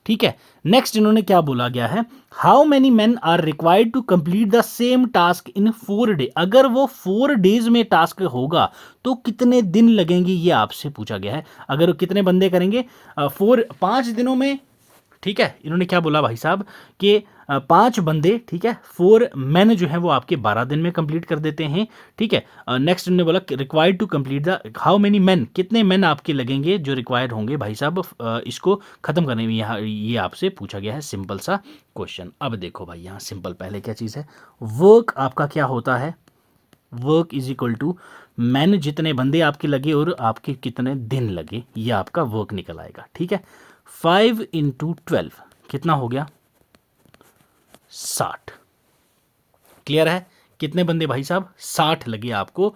ठीक है। नेक्स्ट इन्होंने क्या बोला गया है, how many man are required to complete the same task in 4 day, अगर वो 4 डेज में टास्क होगा तो कितने दिन लगेंगे, ये आपसे पूछा गया है। अगर कितने बंदे करेंगे 5 दिनों में, ठीक है। इन्होंने क्या बोला भाई साहब कि 5 बंदे, ठीक है, 4 मैन जो है वो आपके 12 दिन में कंप्लीट कर देते हैं, ठीक है। नेक्स्ट इन्होंने बोला required to complete the, how many man, कितने मैन आपके लगेंगे जो रिक्वायर्ड होंगे भाई साहब इसको खत्म करने में, यहाँ ये आपसे पूछा गया है, सिंपल सा क्वेश्चन। अब देखो भाई यहाँ सिंपल, पहले क्या चीज़ है, वर्क आपका क्या होता है, work is equal to man, जितने बंदे आपके लगे और आपके कितने दिन लगे, ये आपका वर्क निकल आएगा, ठीक है। 5 इंटू 12 कितना हो गया, 60। क्लियर है, कितने बंदे भाई साहब, 60 लगे आपको।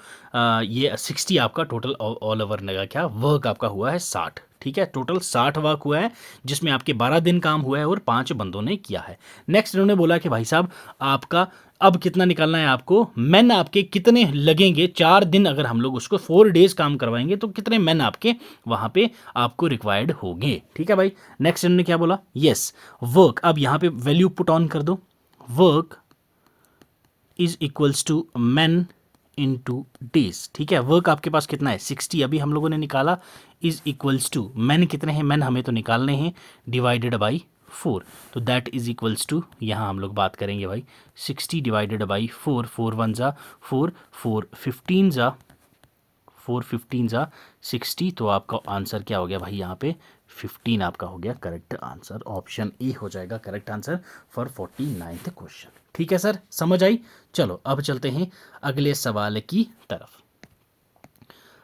ये 60 आपका टोटल ऑल ओवर लगा, क्या वर्क आपका हुआ है 60, ठीक है। टोटल 60 वर्क हुआ है जिसमें आपके 12 दिन काम हुआ है और 5 बंदों ने किया है। नेक्स्ट इन्होंने बोला कि भाई साहब आपका अब कितना निकालना है आपको, मैन आपके कितने लगेंगे, 4 दिन अगर हम लोग उसको 4 डेज काम करवाएंगे तो कितने मैन आपके वहां पे आपको रिक्वायर्ड होंगे, ठीक है भाई। नेक्स्ट इन्होंने क्या बोला, यस वर्क, अब यहां पे वैल्यू पुट ऑन कर दो, work is equals to man into days, ठीक है। वर्क आपके पास कितना है 60, अभी हम लोगों ने निकाला, इज इक्वल्स टू मैन कितने हैं, मैन हमें तो निकालने हैं, डिवाइडेड बाई 4, तो दैट इज इक्वल्स टू, यहाँ हम लोग बात करेंगे भाई 60 डिवाइडेड बाई 4, 4 1 ज़ा 4, 4 15 ज़ा 4 15 ज़ा 60, तो आपका आंसर क्या हो गया भाई, यहाँ पे 15 आपका हो गया करेक्ट आंसर। ऑप्शन ए हो जाएगा correct answer for 49th question, ठीक है सर, समझ आई। चलो अब चलते हैं अगले सवाल की तरफ।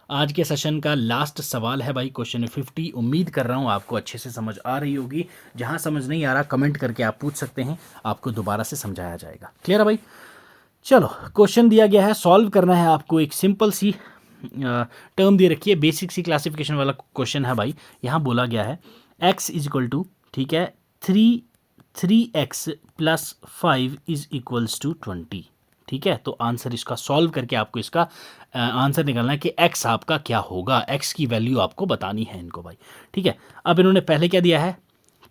आज के सेशन का लास्ट सवाल है भाई क्वेश्चन 50। उम्मीद कर रहा हूँ आपको अच्छे से समझ आ रही होगी। जहाँ समझ नहीं आ रहा कमेंट करके आप पूछ सकते हैं, आपको दोबारा से समझाया जाएगा। क्लियर है भाई। चलो क्वेश्चन दिया गया है, सॉल्व करना है आपको। एक सिंपल सी टर्म दे रखी है, बेसिक सी क्लासिफिकेशन वाला क्वेश्चन है भाई। यहाँ बोला गया है x इज इक्वल टू, ठीक है, 3x plus 5 is equals to 20, ठीक है। तो आंसर इसका सॉल्व करके आपको इसका आंसर निकालना है कि x आपका क्या होगा, x की वैल्यू आपको बतानी है इनको भाई, ठीक है। अब इन्होंने पहले क्या दिया है,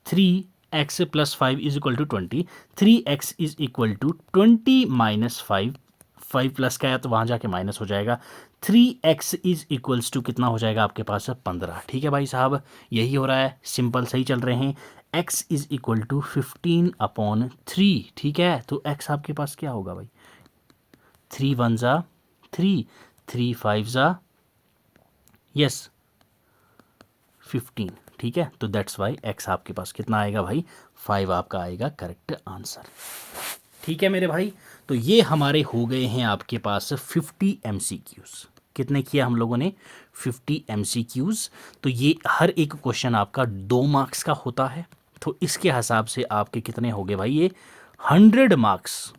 3x plus 5 is equal to 20, 3x is equal to 20 minus 5, 5 plus का है तो वहाँ जाके माइनस हो जाएगा, 3x इज इक्वल्स टू कितना हो जाएगा आपके पास 15, ठीक है भाई साहब, यही हो रहा है, सिंपल सही चल रहे हैं। x इज इक्वल टू 15/3, ठीक है। तो x आपके पास क्या होगा भाई, 3 1 ज़ा 3, 3 5 ज़ा यस 15, ठीक है। तो दैट्स वाई x आपके पास कितना आएगा भाई, 5 आपका आएगा करेक्ट आंसर, ठीक है मेरे भाई। तो ये हमारे हो गए हैं आपके पास 50 MCQs। कितने किया हम लोगों ने, 50 MCQs। तो ये हर एक क्वेश्चन आपका 2 मार्क्स का होता है, तो इसके हिसाब से आपके कितने हो गए भाई, ये 100 मार्क्स।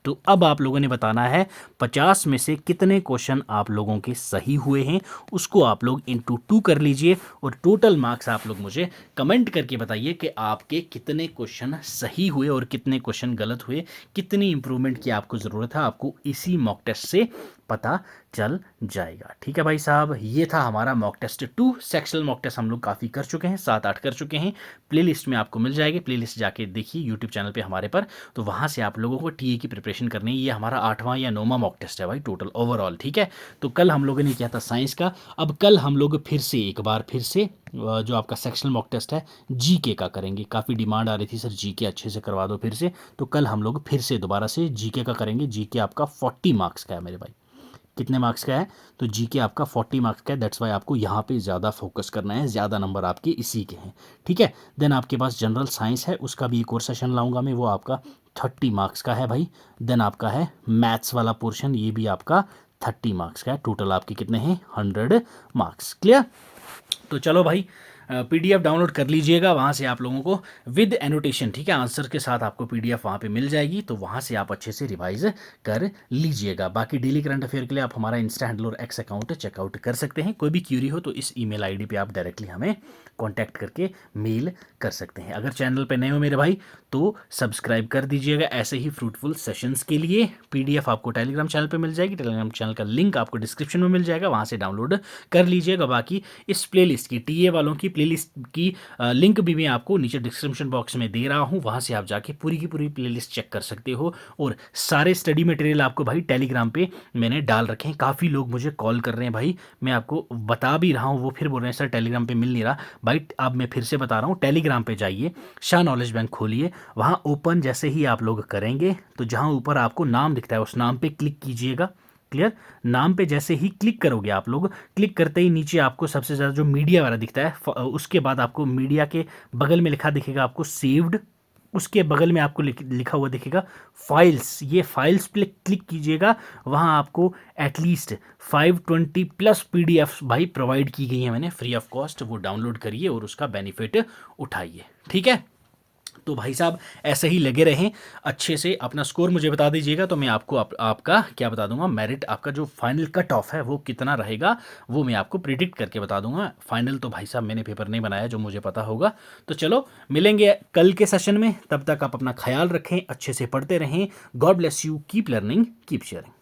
तो अब आप लोगों ने बताना है 50 में से कितने क्वेश्चन आप लोगों के सही हुए हैं, उसको आप लोग इंटू 2 कर लीजिए और टोटल मार्क्स आप लोग मुझे कमेंट करके बताइए कि आपके कितने क्वेश्चन सही हुए और कितने क्वेश्चन गलत हुए, कितनी इंप्रूवमेंट की आपको ज़रूरत है, आपको इसी मॉक टेस्ट से पता चल जाएगा। ठीक है भाई साहब, ये था हमारा mock test 2। Sectional mock test हम लोग काफ़ी कर चुके हैं, 7-8 कर चुके हैं। प्लेलिस्ट में आपको मिल जाएगी, प्लेलिस्ट जाके देखिए यूट्यूब चैनल पे हमारे पर, तो वहाँ से आप लोगों को टीए की प्रिपरेशन करनी है। ये हमारा 8वां या 9वां मॉक टेस्ट है भाई टोटल ओवरऑल। ठीक है, तो कल हम लोगों ने किया था साइंस का, अब कल हम लोग फिर से एक बार फिर से जो आपका सेक्शनल मॉक टेस्ट है जीके का करेंगे। काफ़ी डिमांड आ रही थी सर जीके अच्छे से करवा दो फिर से, तो कल हम लोग फिर से दोबारा से जीके का करेंगे। जीके आपका 40 मार्क्स का है मेरे भाई। कितने मार्क्स का है? तो जीके आपका 40 मार्क्स का है, दैट्स वाई आपको यहाँ पे ज़्यादा फोकस करना है, ज़्यादा नंबर आपके इसी के हैं। ठीक है, देन आपके पास जनरल साइंस है, उसका भी एक और सेशन लाऊंगा मैं, वो आपका 30 मार्क्स का है भाई। देन आपका है मैथ्स वाला पोर्शन, ये भी आपका 30 मार्क्स का है। टोटल आपके कितने हैं? 100 मार्क्स। क्लियर? तो चलो भाई, पीडीएफ डाउनलोड कर लीजिएगा वहाँ से आप लोगों को विद एनोटेशन। ठीक है, आंसर के साथ आपको पीडीएफ वहाँ पे मिल जाएगी, तो वहाँ से आप अच्छे से रिवाइज कर लीजिएगा। बाकी डेली करंट अफेयर के लिए आप हमारा इंस्टा हैंडल और एक्स अकाउंट चेकआउट कर सकते हैं। कोई भी क्यूरी हो तो इस ईमेल आईडी पे आप डायरेक्टली हमें कॉन्टैक्ट करके मेल कर सकते हैं। अगर चैनल पे नए हो मेरे भाई तो सब्सक्राइब कर दीजिएगा ऐसे ही फ्रूटफुल सेशंस के लिए। पीडीएफ आपको टेलीग्राम चैनल पे मिल जाएगी, टेलीग्राम चैनल का लिंक आपको डिस्क्रिप्शन में मिल जाएगा, वहाँ से डाउनलोड कर लीजिएगा। बाकी इस प्लेलिस्ट की, टीए वालों की प्लेलिस्ट की लिंक भी मैं आपको नीचे डिस्क्रिप्शन बॉक्स में दे रहा हूँ, वहाँ से आप जाके पूरी की पूरी प्लेलिस्ट चेक कर सकते हो। और सारे स्टडी मटेरियल आपको भाई टेलीग्राम पे मैंने डाल रखे हैं। काफ़ी लोग मुझे कॉल कर रहे हैं भाई, मैं आपको बता भी रहा हूँ, वो फिर बोल रहे हैं सर टेलीग्राम पे मिल नहीं रहा। भाई अब मैं फिर से बता रहा हूँ, टेलीग्राम पे जाइए, शाह नॉलेज बैंक खोलिए, वहाँ ओपन जैसे ही आप लोग करेंगे तो जहाँ ऊपर आपको नाम दिखता है उस नाम पे क्लिक कीजिएगा। क्लियर? नाम पे जैसे ही क्लिक करोगे आप लोग, क्लिक करते ही नीचे आपको सबसे ज़्यादा जो मीडिया वाला दिखता है, उसके बाद आपको मीडिया के बगल में लिखा दिखेगा आपको सेव्ड, उसके बगल में आपको लिखा हुआ दिखेगा फाइल्स। ये फाइल्स पे क्लिक कीजिएगा, वहाँ आपको एटलीस्ट 520 प्लस पीडीएफ भाई प्रोवाइड की गई है मैंने फ्री ऑफ कॉस्ट, वो डाउनलोड करिए और उसका बेनिफिट उठाइए। ठीक है, तो भाई साहब ऐसे ही लगे रहें अच्छे से। अपना स्कोर मुझे बता दीजिएगा तो मैं आपको आपका क्या बता दूंगा, मेरिट आपका जो फाइनल कट ऑफ है वो कितना रहेगा वो मैं आपको प्रिडिक्ट करके बता दूंगा। फाइनल तो भाई साहब मैंने पेपर नहीं बनाया, जो मुझे पता होगा। तो चलो मिलेंगे कल के सेशन में, तब तक आप अपना ख्याल रखें, अच्छे से पढ़ते रहें। God bless you, keep learning, keep sharing.